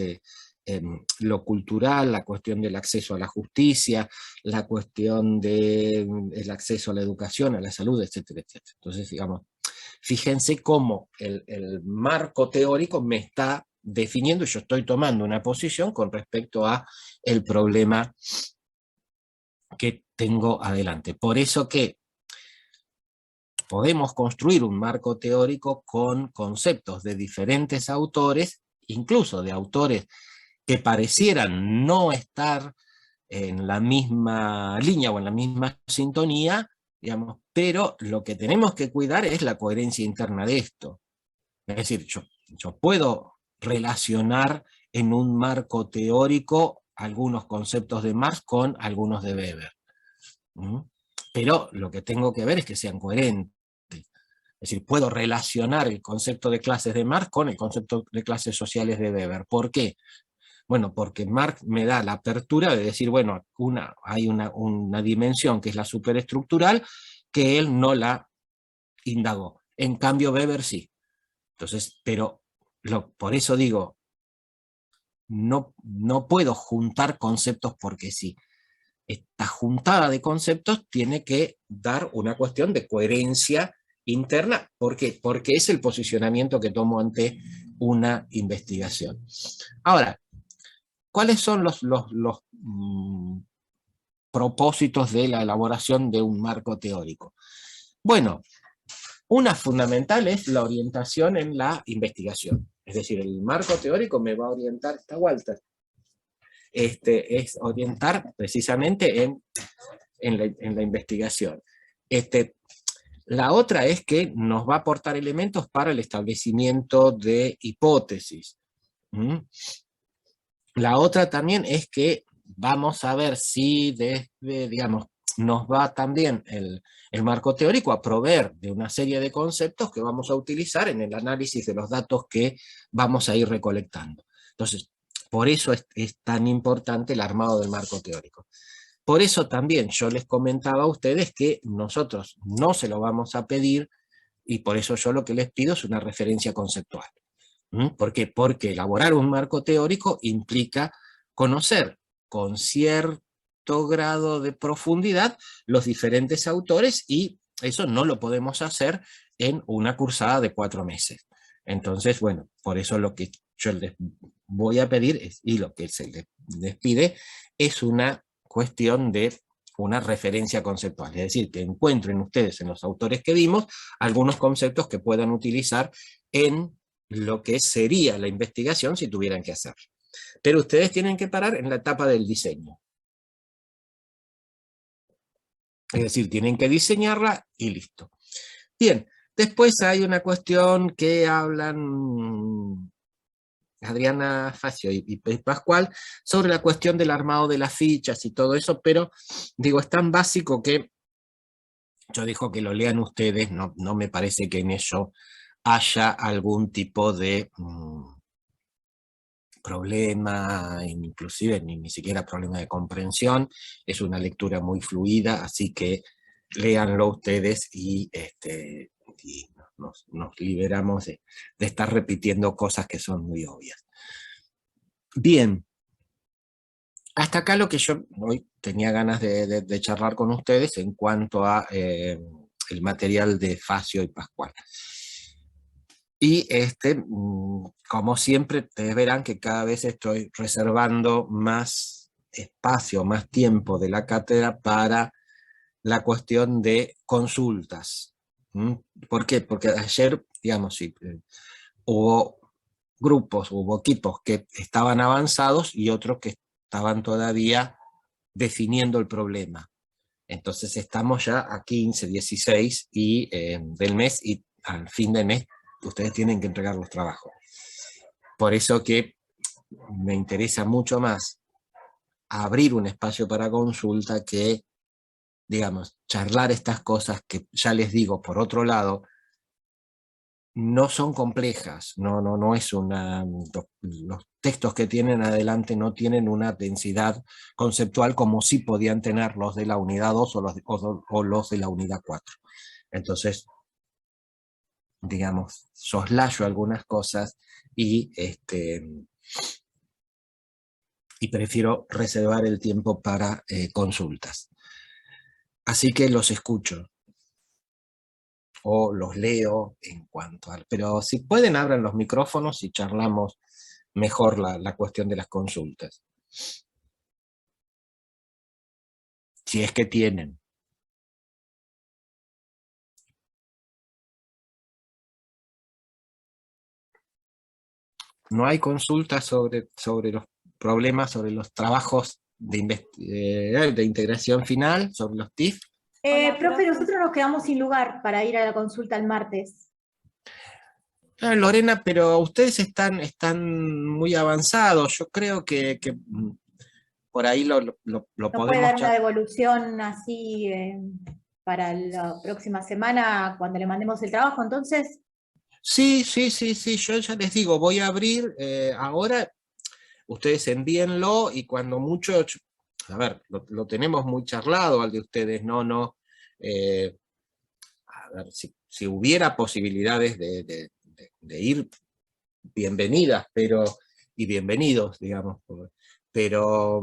[SPEAKER 1] lo cultural, la cuestión del acceso a la justicia, la cuestión del acceso a la educación, a la salud, etcétera, etcétera. Entonces, digamos, fíjense cómo el marco teórico me está definiendo, y yo estoy tomando una posición con respecto a el problema que tengo adelante. Por eso que podemos construir un marco teórico con conceptos de diferentes autores, incluso de autores que parecieran no estar en la misma línea o en la misma sintonía, digamos, pero lo que tenemos que cuidar es la coherencia interna de esto. Es decir, yo puedo relacionar en un marco teórico algunos conceptos de Marx con algunos de Weber. Pero lo que tengo que ver es que sean coherentes. Es decir, puedo relacionar el concepto de clases de Marx con el concepto de clases sociales de Weber. ¿Por qué? Bueno, porque Marx me da la apertura de decir, bueno, hay una dimensión que es la superestructural, que él no la indagó. En cambio, Weber sí. Entonces, pero por eso digo, no puedo juntar conceptos porque sí. Esta juntada de conceptos tiene que dar una cuestión de coherencia interna. ¿Por qué? Porque es el posicionamiento que tomo ante una investigación. Ahora, ¿cuáles son los propósitos de la elaboración de un marco teórico? Bueno, una fundamental es la orientación en la investigación. Es decir, el marco teórico me va a orientar, está Walter, es orientar precisamente en la investigación. La otra es que nos va a aportar elementos para el establecimiento de hipótesis. La otra también es que vamos a ver si digamos, nos va también el marco teórico a proveer de una serie de conceptos que vamos a utilizar en el análisis de los datos que vamos a ir recolectando. Entonces, por eso es tan importante el armado del marco teórico. Por eso también yo les comentaba a ustedes que nosotros no se lo vamos a pedir, y por eso yo lo que les pido es una referencia conceptual. ¿Por qué? Porque elaborar un marco teórico implica conocer con cierto grado de profundidad los diferentes autores, y eso no lo podemos hacer en una cursada de 4 meses. Entonces, bueno, por eso lo que yo les voy a pedir y lo que se les pide es una cuestión de una referencia conceptual, es decir, que encuentren ustedes en los autores que vimos algunos conceptos que puedan utilizar en lo que sería la investigación si tuvieran que hacerlo. Pero ustedes tienen que parar en la etapa del diseño. Es decir, tienen que diseñarla y listo. Bien, después hay una cuestión que hablan Adriana Facio y Pascual sobre la cuestión del armado de las fichas y todo eso, pero digo, es tan básico que yo digo que lo lean ustedes, no me parece que en ello haya algún tipo de problema, inclusive ni siquiera problema de comprensión. Es una lectura muy fluida, así que léanlo ustedes y nos liberamos de estar repitiendo cosas que son muy obvias. Bien, hasta acá lo que yo hoy tenía ganas de charlar con ustedes en cuanto a el material de Facio y Pascual. Y como siempre, ustedes verán que cada vez estoy reservando más espacio, más tiempo de la cátedra para la cuestión de consultas. ¿Por qué? Porque ayer, digamos, sí, hubo grupos, hubo equipos que estaban avanzados y otros que estaban todavía definiendo el problema. Entonces estamos ya a 15, 16 del mes, y al fin de mes ustedes tienen que entregar los trabajos. Por eso que me interesa mucho más abrir un espacio para consulta que, digamos, charlar estas cosas que ya les digo, por otro lado, no son complejas, no es una... Los textos que tienen adelante no tienen una densidad conceptual como sí podían tener los de la unidad 2 o los de la unidad 4. Entonces, digamos, soslayo algunas cosas y prefiero reservar el tiempo para consultas. Así que los escucho o los leo en cuanto a... Pero si pueden, abran los micrófonos y charlamos mejor la cuestión de las consultas. Si es que tienen. No hay consultas sobre los problemas, sobre los trabajos de integración final, sobre los TIF.
[SPEAKER 2] Profe, nosotros nos quedamos sin lugar para ir a la consulta el martes.
[SPEAKER 1] Lorena, pero ustedes están muy avanzados. Yo creo que por ahí lo
[SPEAKER 2] ¿No
[SPEAKER 1] podemos...
[SPEAKER 2] puede dar una devolución así para la próxima semana cuando le mandemos el trabajo, entonces?
[SPEAKER 1] Sí, yo ya les digo, voy a abrir ahora, ustedes envíenlo y cuando mucho, a ver, lo tenemos muy charlado al de ustedes, a ver, si hubiera posibilidades de ir, bienvenidas, y bienvenidos, digamos, pero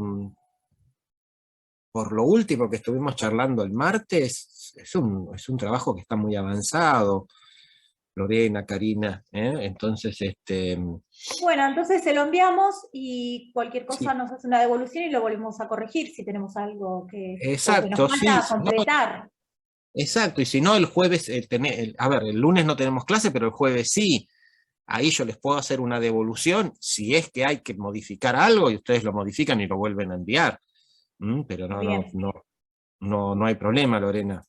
[SPEAKER 1] por lo último que estuvimos charlando el martes, es un trabajo que está muy avanzado. Lorena, Karina, entonces
[SPEAKER 2] Bueno, entonces se lo enviamos y cualquier cosa
[SPEAKER 1] sí,
[SPEAKER 2] nos hace una devolución y lo volvemos a corregir si tenemos algo que
[SPEAKER 1] exacto,
[SPEAKER 2] nos
[SPEAKER 1] sí,
[SPEAKER 2] falta completar.
[SPEAKER 1] exacto, y si no el jueves, a ver, el lunes no tenemos clase, pero el jueves sí, ahí yo les puedo hacer una devolución, si es que hay que modificar algo, y ustedes lo modifican y lo vuelven a enviar. Pero
[SPEAKER 2] Bien.
[SPEAKER 1] no hay problema, Lorena.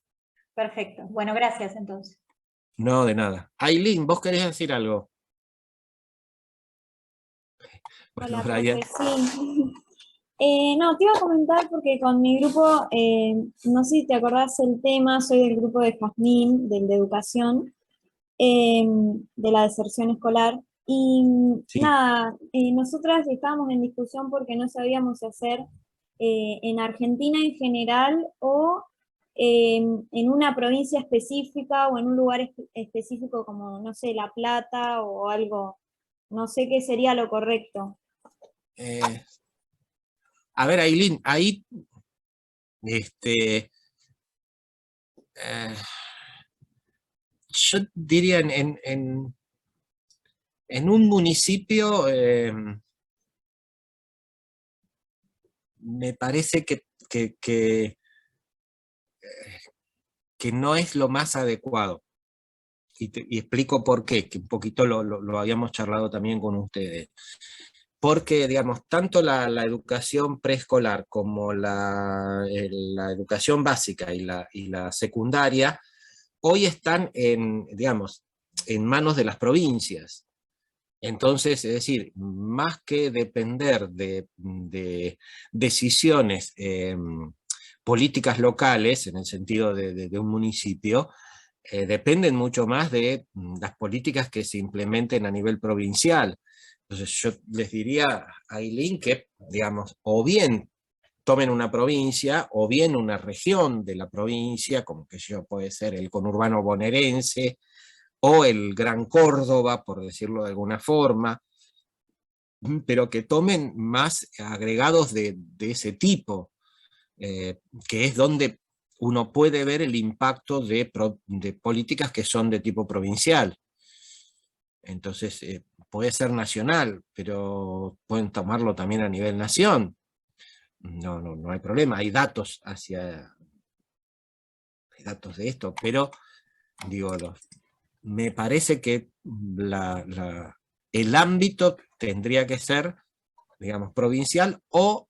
[SPEAKER 2] Perfecto. Bueno, gracias entonces.
[SPEAKER 1] No, de nada. Ailín, ¿vos querés decir algo? Bueno,
[SPEAKER 3] Hola,
[SPEAKER 1] Brian.
[SPEAKER 3] profe, sí. No, te iba a comentar porque con mi grupo, no sé si te acordás el tema, soy del grupo de Jazmín, del de educación, eh, de la deserción escolar. Y
[SPEAKER 1] Sí.
[SPEAKER 3] nada, nosotras estábamos en discusión porque no sabíamos si hacer en Argentina en general o en una provincia específica o en un lugar específico como, no sé, La Plata o algo, no sé qué sería lo correcto.
[SPEAKER 1] Eh, a ver, Ailín, ahí, este, eh, yo diría en un municipio, me parece que no es lo más adecuado. Y explico por qué, que un poquito lo habíamos charlado también con ustedes. Porque, digamos, tanto la educación preescolar como la educación básica y la secundaria, hoy están digamos, en manos de las provincias. Entonces, es decir, más que depender de decisiones políticas locales, en el sentido de un municipio, dependen mucho más de las políticas que se implementen a nivel provincial. Entonces yo les diría a Ailín que, digamos, o bien tomen una provincia, o bien una región de la provincia, como que yo puede ser el conurbano bonaerense, o el Gran Córdoba, por decirlo de alguna forma, pero que tomen más agregados de ese tipo, que es donde uno puede ver el impacto de políticas que son de tipo provincial. Entonces, puede ser nacional, pero pueden tomarlo también a nivel nación. No hay problema, hay datos de esto, pero digo, me parece que el ámbito tendría que ser, digamos, provincial o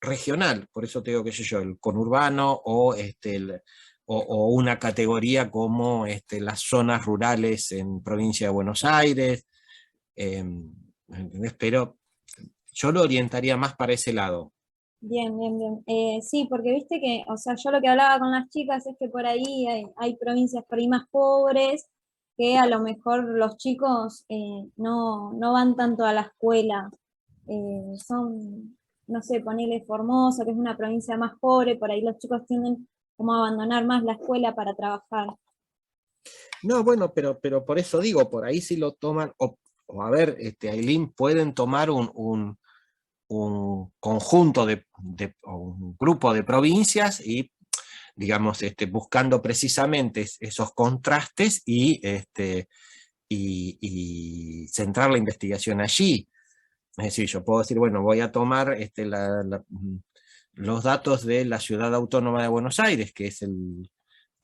[SPEAKER 1] regional. Por eso te digo, qué sé yo, el conurbano o una categoría como las zonas rurales en provincia de Buenos Aires, ¿entendés? Pero yo lo orientaría más para ese lado.
[SPEAKER 3] Bien, bien, bien. Sí, porque viste que, o sea, yo lo que hablaba con las chicas es que por ahí hay provincias por ahí más pobres, que a lo mejor los chicos no van tanto a la escuela. Son, no sé, ponele Formosa, que es una provincia más pobre, por ahí los chicos tienden como a abandonar más la escuela para trabajar.
[SPEAKER 1] No, bueno, pero por eso digo, por ahí si lo toman, o a ver, Ailín, pueden tomar un conjunto o un grupo de provincias y, digamos, buscando precisamente esos contrastes y centrar la investigación allí. Es decir, yo puedo decir, bueno, voy a tomar los datos de la Ciudad Autónoma de Buenos Aires, que es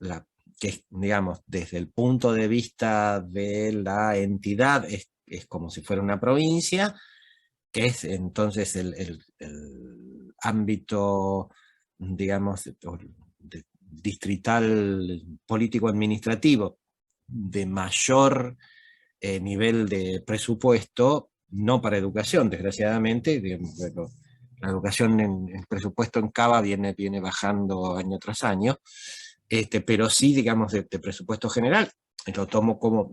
[SPEAKER 1] la, que es, digamos, desde el punto de vista de la entidad, es como si fuera una provincia, que es entonces el ámbito, digamos, distrital político-administrativo de mayor nivel de presupuesto, no para educación, desgraciadamente. Bueno, la educación el presupuesto en Cava viene bajando año tras año, pero sí, digamos, de presupuesto general, lo tomo como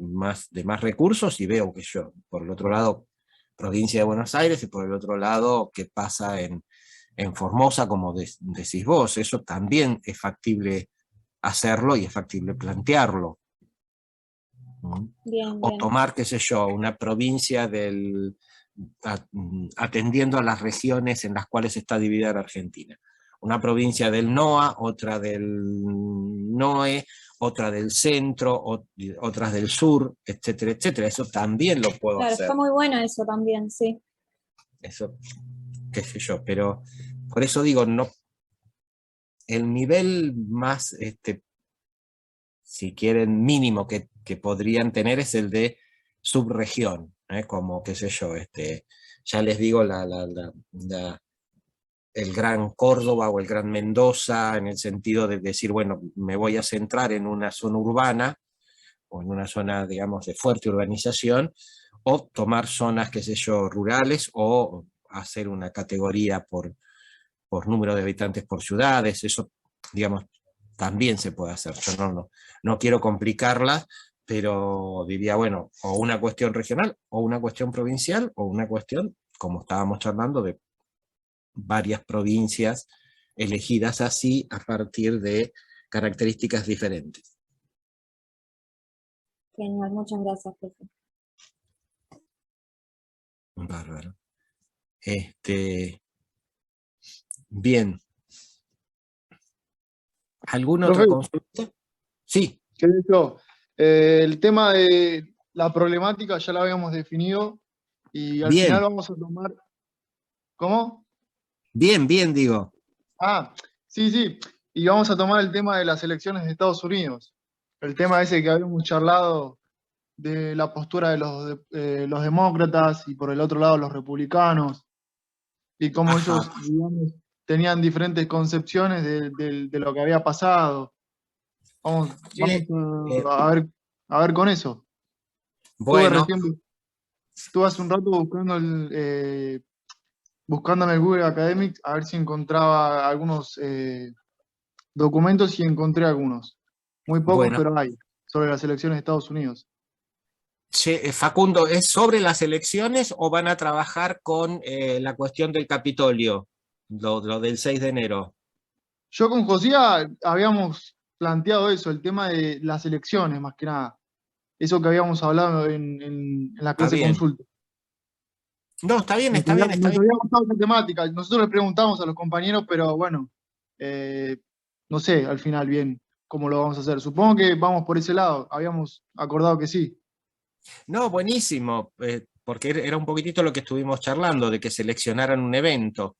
[SPEAKER 1] de más recursos y veo que yo, por el otro lado, provincia de Buenos Aires, y por el otro lado, qué pasa en Formosa, como decís vos. Eso también es factible hacerlo y es factible plantearlo.
[SPEAKER 3] Bien,
[SPEAKER 1] O
[SPEAKER 3] bien.
[SPEAKER 1] tomar, qué sé yo, una provincia atendiendo a las regiones en las cuales está dividida la Argentina. Una provincia del NOA, otra del NOE, otra del centro, otras del sur, etcétera, etcétera. Eso también lo puedo
[SPEAKER 3] Claro,
[SPEAKER 1] hacer.
[SPEAKER 3] está muy bueno eso también, sí.
[SPEAKER 1] Eso, qué sé yo, pero por eso digo, no, el nivel más, si quieren, mínimo que podrían tener es el de subregión, como, qué sé yo, ya les digo, el Gran Córdoba o el Gran Mendoza, en el sentido de decir, bueno, me voy a centrar en una zona urbana, o en una zona, digamos, de fuerte urbanización, o tomar zonas, qué sé yo, rurales, o hacer una categoría por número de habitantes por ciudades, eso, digamos, también se puede hacer. Yo no quiero complicarlas, pero diría, bueno, o una cuestión regional, o una cuestión provincial, o una cuestión, como estábamos charlando, de varias provincias elegidas así a partir de características diferentes.
[SPEAKER 3] Genial, muchas gracias, profe.
[SPEAKER 1] Bárbaro. Bien. ¿Alguna otra
[SPEAKER 4] Profe,
[SPEAKER 1] consulta? Sí,
[SPEAKER 4] ¿qué dijo? El tema de la problemática ya la habíamos definido y al final
[SPEAKER 1] bien,
[SPEAKER 4] vamos a tomar... ¿Cómo?
[SPEAKER 1] bien, digo.
[SPEAKER 4] Ah, sí, sí. Y vamos a tomar el tema de las elecciones de Estados Unidos. El tema ese que habíamos charlado de la postura de los demócratas y por el otro lado los republicanos y cómo
[SPEAKER 1] Ajá.
[SPEAKER 4] ellos, digamos, tenían diferentes concepciones de lo que había pasado. Vamos
[SPEAKER 1] Sí,
[SPEAKER 4] a ver con eso.
[SPEAKER 1] bueno,
[SPEAKER 4] Estuve hace un rato buscando en el Google Academic a ver si encontraba algunos documentos y encontré algunos. Muy pocos,
[SPEAKER 1] bueno.
[SPEAKER 4] pero hay, sobre las elecciones de Estados Unidos.
[SPEAKER 1] Che, Facundo, ¿es sobre las elecciones o van a trabajar con la cuestión del Capitolio, lo del 6 de enero?
[SPEAKER 4] Yo con Josía habíamos planteado eso, el tema de las elecciones, más que nada. Eso que habíamos hablado en la
[SPEAKER 1] Está
[SPEAKER 4] clase
[SPEAKER 1] bien.
[SPEAKER 4] consulta.
[SPEAKER 1] No, está bien,
[SPEAKER 4] Nos
[SPEAKER 1] está
[SPEAKER 4] había,
[SPEAKER 1] bien, está
[SPEAKER 4] nos
[SPEAKER 1] bien.
[SPEAKER 4] había gustado esa temática. Nosotros les preguntamos a los compañeros, pero bueno, no sé al final bien cómo lo vamos a hacer. Supongo que vamos por ese lado. Habíamos acordado que sí.
[SPEAKER 1] No, buenísimo, porque era un poquitito lo que estuvimos charlando, de que seleccionaran un evento.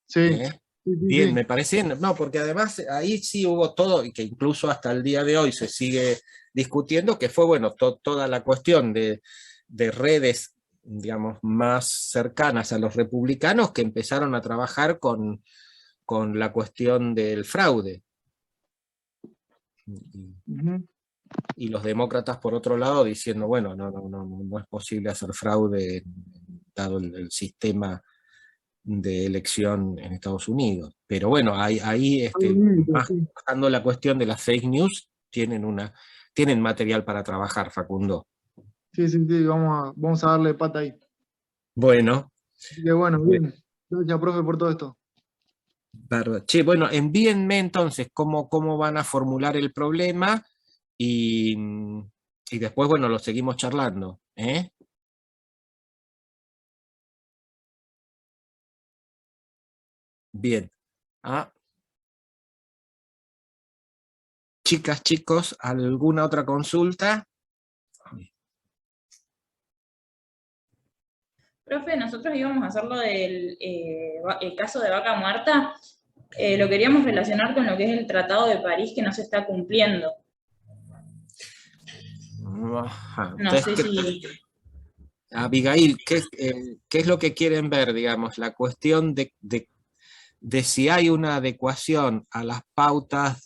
[SPEAKER 4] Sí,
[SPEAKER 1] ¿Eh?
[SPEAKER 4] sí, sí,
[SPEAKER 1] Bien,
[SPEAKER 4] sí.
[SPEAKER 1] me parece, no, porque además ahí sí hubo todo, y que incluso hasta el día de hoy se sigue discutiendo, que fue, bueno, toda la cuestión de redes, digamos, más cercanas a los republicanos que empezaron a trabajar con la cuestión del fraude.
[SPEAKER 4] Ujú.
[SPEAKER 1] Y los demócratas, por otro lado, diciendo, bueno, no es posible hacer fraude dado el sistema de elección en Estados Unidos. Pero bueno, ahí
[SPEAKER 4] Hay un límite,
[SPEAKER 1] más
[SPEAKER 4] sí.
[SPEAKER 1] bajando la cuestión de las fake news, tienen material para trabajar, Facundo.
[SPEAKER 4] Sí, sí, sí, vamos a darle pata ahí.
[SPEAKER 1] Bueno,
[SPEAKER 4] Así que bueno,
[SPEAKER 1] bueno,
[SPEAKER 4] bien. Gracias, profe, por todo esto.
[SPEAKER 1] bárbaro. Che, bueno, envíenme entonces cómo van a formular el problema y, y después, bueno, lo seguimos charlando. ¿Eh? Bien. Ah, chicas, chicos, ¿alguna otra consulta?
[SPEAKER 5] Profe, nosotros íbamos a hacer lo del el caso de Vaca Muerta, lo queríamos relacionar con lo que es el Tratado de París que no se está cumpliendo.
[SPEAKER 1] Ajá.
[SPEAKER 5] No sé si...
[SPEAKER 1] Abigail, ¿qué es lo que quieren ver, digamos? La cuestión de si hay una adecuación a las pautas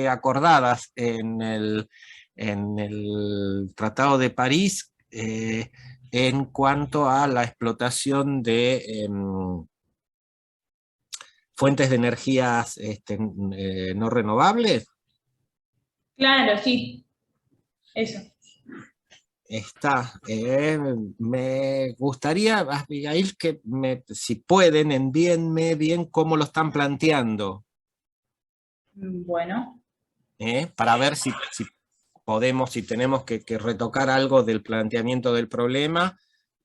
[SPEAKER 1] acordadas en el Tratado de París en cuanto a la explotación de fuentes de energías no renovables.
[SPEAKER 5] Claro, sí, eso.
[SPEAKER 1] Me gustaría, Abigail, si pueden, envíenme bien cómo lo están planteando,
[SPEAKER 5] Bueno,
[SPEAKER 1] para ver si podemos, si tenemos que retocar algo del planteamiento del problema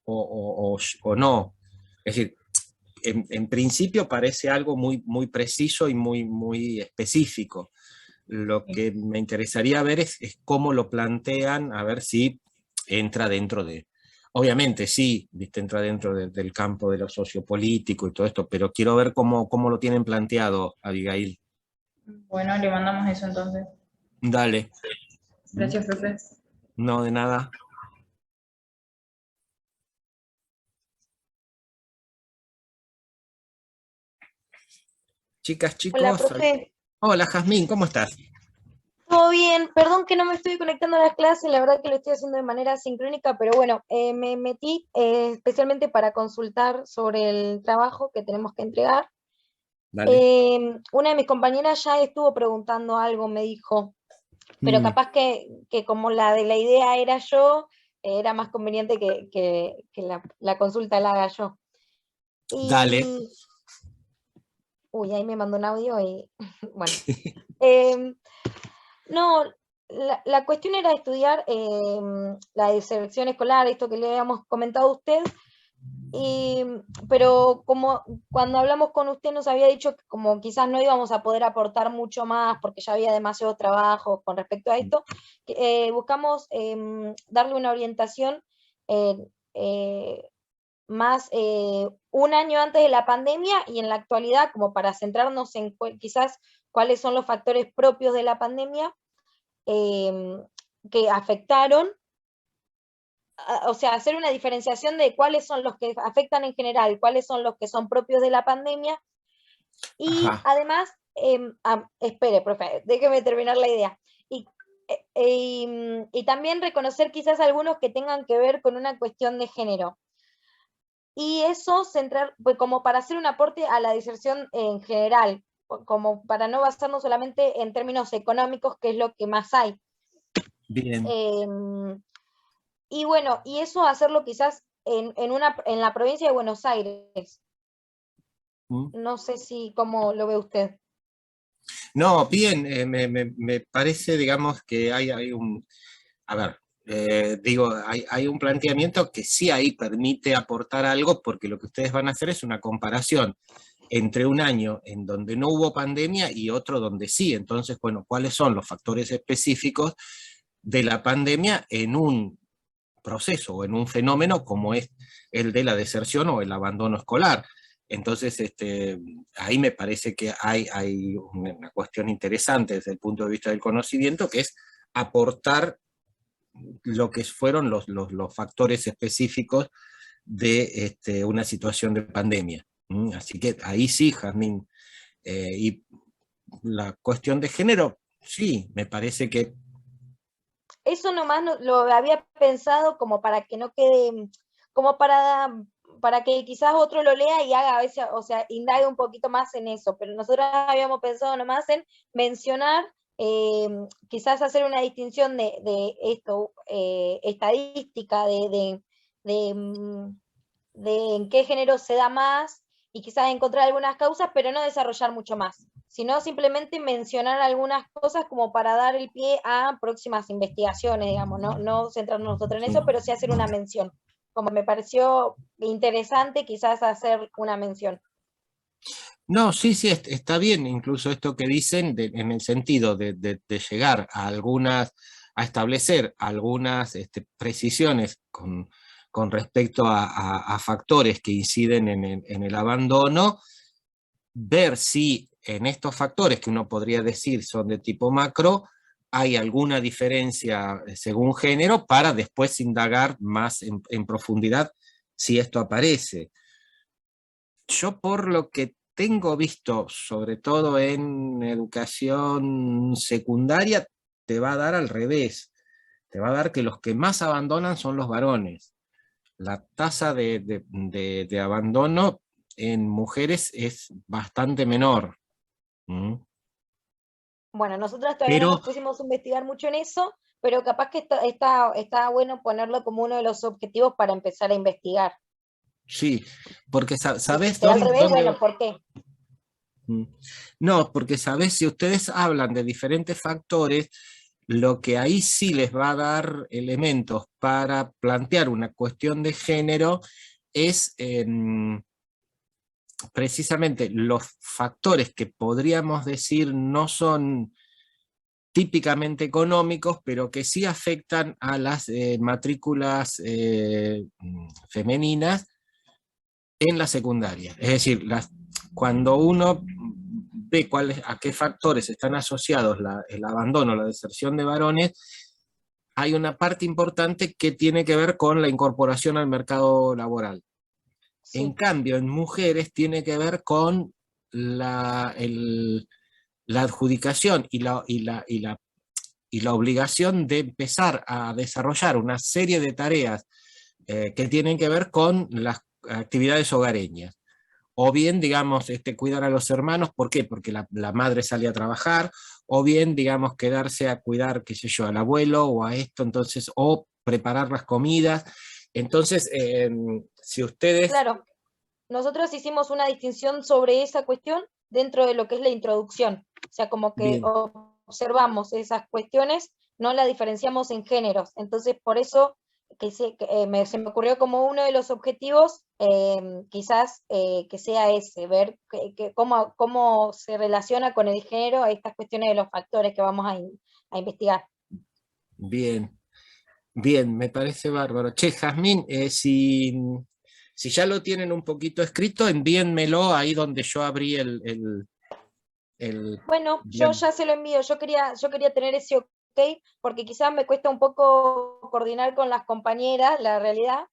[SPEAKER 1] o no. Es decir, en principio parece algo muy preciso y muy específico. Lo que me interesaría ver es cómo lo plantean, a ver si entra dentro obviamente sí, ¿viste? Entra dentro del campo de lo sociopolítico y todo esto, pero quiero ver cómo lo tienen planteado, Abigail.
[SPEAKER 5] bueno, le mandamos eso entonces.
[SPEAKER 1] Dale.
[SPEAKER 5] Gracias, profe.
[SPEAKER 1] No, de nada. Chicas,
[SPEAKER 6] Hola,
[SPEAKER 1] chicos.
[SPEAKER 6] profe.
[SPEAKER 1] Hola, Jazmín, ¿cómo estás?
[SPEAKER 6] ¿Todo bien? Perdón que no me estoy conectando a las clases, la verdad que lo estoy haciendo de manera sincrónica, pero bueno, me metí especialmente para consultar sobre el trabajo que tenemos que entregar.
[SPEAKER 1] Dale.
[SPEAKER 6] Una de mis compañeras ya estuvo preguntando algo, me dijo, pero
[SPEAKER 1] Mm,
[SPEAKER 6] capaz que como la de la idea era yo, era más conveniente que la consulta la haga yo.
[SPEAKER 1] Dale.
[SPEAKER 6] Y, uy, ahí me mandó un audio y, bueno. Em, no, la cuestión era estudiar la de selección escolar, esto que le habíamos comentado a usted, pero como cuando hablamos con usted nos había dicho que como quizás no íbamos a poder aportar mucho más porque ya había demasiado trabajo con respecto a esto, buscamos darle una orientación eh, eh, más un año antes de la pandemia y en la actualidad, como para centrarnos en quizás cuáles son los factores propios de la pandemia que afectaron, o sea, hacer una diferenciación de cuáles son los que afectan en general, cuáles son los que son propios de la pandemia, y
[SPEAKER 1] Ajá.
[SPEAKER 6] además, espere, profe, déjeme terminar la idea. Y también reconocer quizás algunos que tengan que ver con una cuestión de género. Y eso centrar, pues, como para hacer un aporte a la diserción en general, como para no basarnos solamente en términos económicos, que es lo que más hay.
[SPEAKER 1] Bien.
[SPEAKER 6] Y bueno, y eso hacerlo quizás en la provincia de Buenos Aires.
[SPEAKER 1] Mm.
[SPEAKER 6] No sé si cómo lo ve usted.
[SPEAKER 1] No, bien, me parece, digamos, que hay un, a ver, digo, hay un planteamiento que sí ahí permite aportar algo, porque lo que ustedes van a hacer es una comparación entre un año en donde no hubo pandemia y otro donde sí. Entonces, bueno, ¿cuáles son los factores específicos de la pandemia en un proceso o en un fenómeno como es el de la deserción o el abandono escolar? Entonces, ahí me parece que hay una cuestión interesante desde el punto de vista del conocimiento, que es aportar lo que fueron los factores específicos de una situación de pandemia. Así que ahí sí, Jazmín. Y la cuestión de género, sí, me parece que
[SPEAKER 6] Eso nomás lo había pensado como para que no quede, como para que quizás otro lo lea y haga a veces, o sea, indague un poquito más en eso, pero nosotros habíamos pensado nomás en mencionar, quizás hacer una distinción de esto, estadística, de en qué género se da más y quizás encontrar algunas causas, pero no desarrollar mucho más, sino simplemente mencionar algunas cosas como para dar el pie a próximas investigaciones, digamos, no centrarnos nosotros en eso, pero sí hacer una mención. Como me pareció interesante quizás hacer una mención.
[SPEAKER 1] no, sí, sí, está bien, incluso esto que dicen en el sentido de llegar a algunas, a establecer algunas precisiones con respecto a factores que inciden en el abandono, ver si en estos factores que uno podría decir son de tipo macro, hay alguna diferencia según género para después indagar más en profundidad si esto aparece. Yo por lo que tengo visto, sobre todo en educación secundaria, te va a dar al revés. Te va a dar que los que más abandonan son los varones. La tasa de abandono en mujeres es bastante menor. ¿Mm?
[SPEAKER 6] Bueno, nosotros todavía no
[SPEAKER 1] Pero
[SPEAKER 6] nos pusimos a investigar mucho en eso, pero capaz que está bueno ponerlo como uno de los objetivos para empezar a investigar.
[SPEAKER 1] sí, porque
[SPEAKER 6] Si
[SPEAKER 1] ¿sabés
[SPEAKER 6] será al revés,
[SPEAKER 1] dónde
[SPEAKER 6] bueno,
[SPEAKER 1] va?
[SPEAKER 6] ¿por qué?
[SPEAKER 1] Mm. No, porque sabés, si ustedes hablan de diferentes factores, lo que ahí sí les va a dar elementos para plantear una cuestión de género es precisamente los factores que podríamos decir no son típicamente económicos, pero que sí afectan a las matrículas femeninas en la secundaria. Es decir, cuando uno ve a qué factores están asociados el abandono, la deserción de varones, hay una parte importante que tiene que ver con la incorporación al mercado laboral. En
[SPEAKER 6] Sí.
[SPEAKER 1] cambio, en mujeres tiene que ver con la adjudicación y la obligación de empezar a desarrollar una serie de tareas que tienen que ver con las actividades hogareñas. o bien, digamos, cuidar a los hermanos, ¿por qué? Porque la madre sale a trabajar, o bien, digamos, quedarse a cuidar, qué sé yo, al abuelo o a esto, entonces, o preparar las comidas. Entonces, si ustedes...
[SPEAKER 6] Claro, nosotros hicimos una distinción sobre esa cuestión dentro de lo que es la introducción. O sea, como que
[SPEAKER 1] Bien.
[SPEAKER 6] observamos esas cuestiones, no las diferenciamos en géneros. Entonces, por eso se me ocurrió como uno de los objetivos, quizás que sea ese, ver cómo se relaciona con el género a estas cuestiones de los factores que vamos a investigar.
[SPEAKER 1] Bien, bien, me parece bárbaro. Che, Jazmín, si ya lo tienen un poquito escrito, envíenmelo ahí donde yo abrí el...
[SPEAKER 6] Bueno, yo
[SPEAKER 1] Bien.
[SPEAKER 6] ya se lo envío, yo quería tener ese ok, porque quizás me cuesta un poco coordinar con las compañeras, la realidad,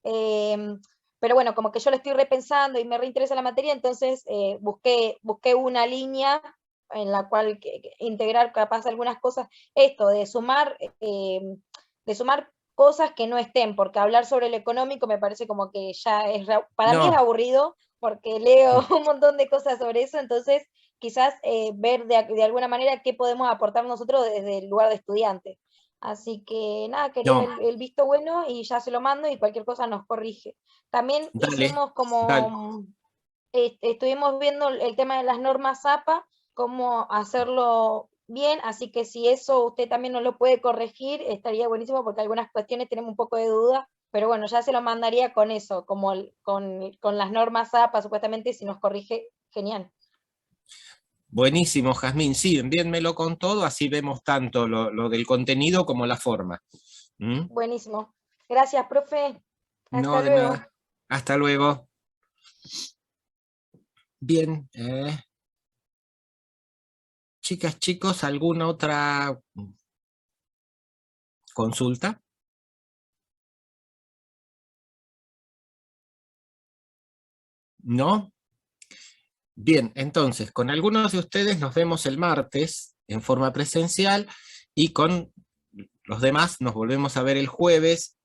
[SPEAKER 6] pero bueno, como que yo lo estoy repensando y me reinteresa la materia, entonces busqué una línea en la cual integrar capaz algunas cosas, esto de sumar cosas que no estén, porque hablar sobre lo económico me parece como que ya para mí es
[SPEAKER 1] No,
[SPEAKER 6] aburrido, porque leo un montón de cosas sobre eso, entonces quizás ver de alguna manera qué podemos aportar nosotros desde el lugar de estudiante. Así que nada, quería
[SPEAKER 1] no,
[SPEAKER 6] el visto bueno y ya se lo mando y cualquier cosa nos corrige. También
[SPEAKER 1] dale,
[SPEAKER 6] hicimos
[SPEAKER 1] dale.
[SPEAKER 6] como, estuvimos viendo el tema de las normas APA, cómo hacerlo bien, así que si eso usted también nos lo puede corregir, estaría buenísimo porque algunas cuestiones tenemos un poco de duda, pero bueno, ya se lo mandaría con eso, como con las normas APA, supuestamente, si nos corrige, genial.
[SPEAKER 1] Buenísimo, Jazmín. Sí, envíenmelo con todo, así vemos tanto lo del contenido como la forma. ¿Mm?
[SPEAKER 6] Buenísimo. Gracias, profe.
[SPEAKER 1] No,
[SPEAKER 6] Hasta
[SPEAKER 1] de
[SPEAKER 6] luego.
[SPEAKER 1] nada. Hasta luego. Bien. Chicas, chicos, ¿alguna otra consulta? ¿No? Bien, entonces, con algunos de ustedes nos vemos el martes en forma presencial y con los demás nos volvemos a ver el jueves.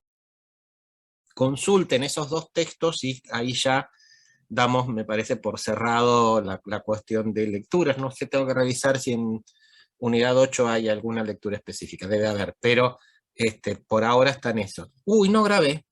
[SPEAKER 1] Consulten esos dos textos y ahí ya damos, me parece, por cerrado la cuestión de lecturas. No sé, tengo que revisar si en unidad 8 hay alguna lectura específica, debe haber, pero por ahora están esos. Uy, no grabé.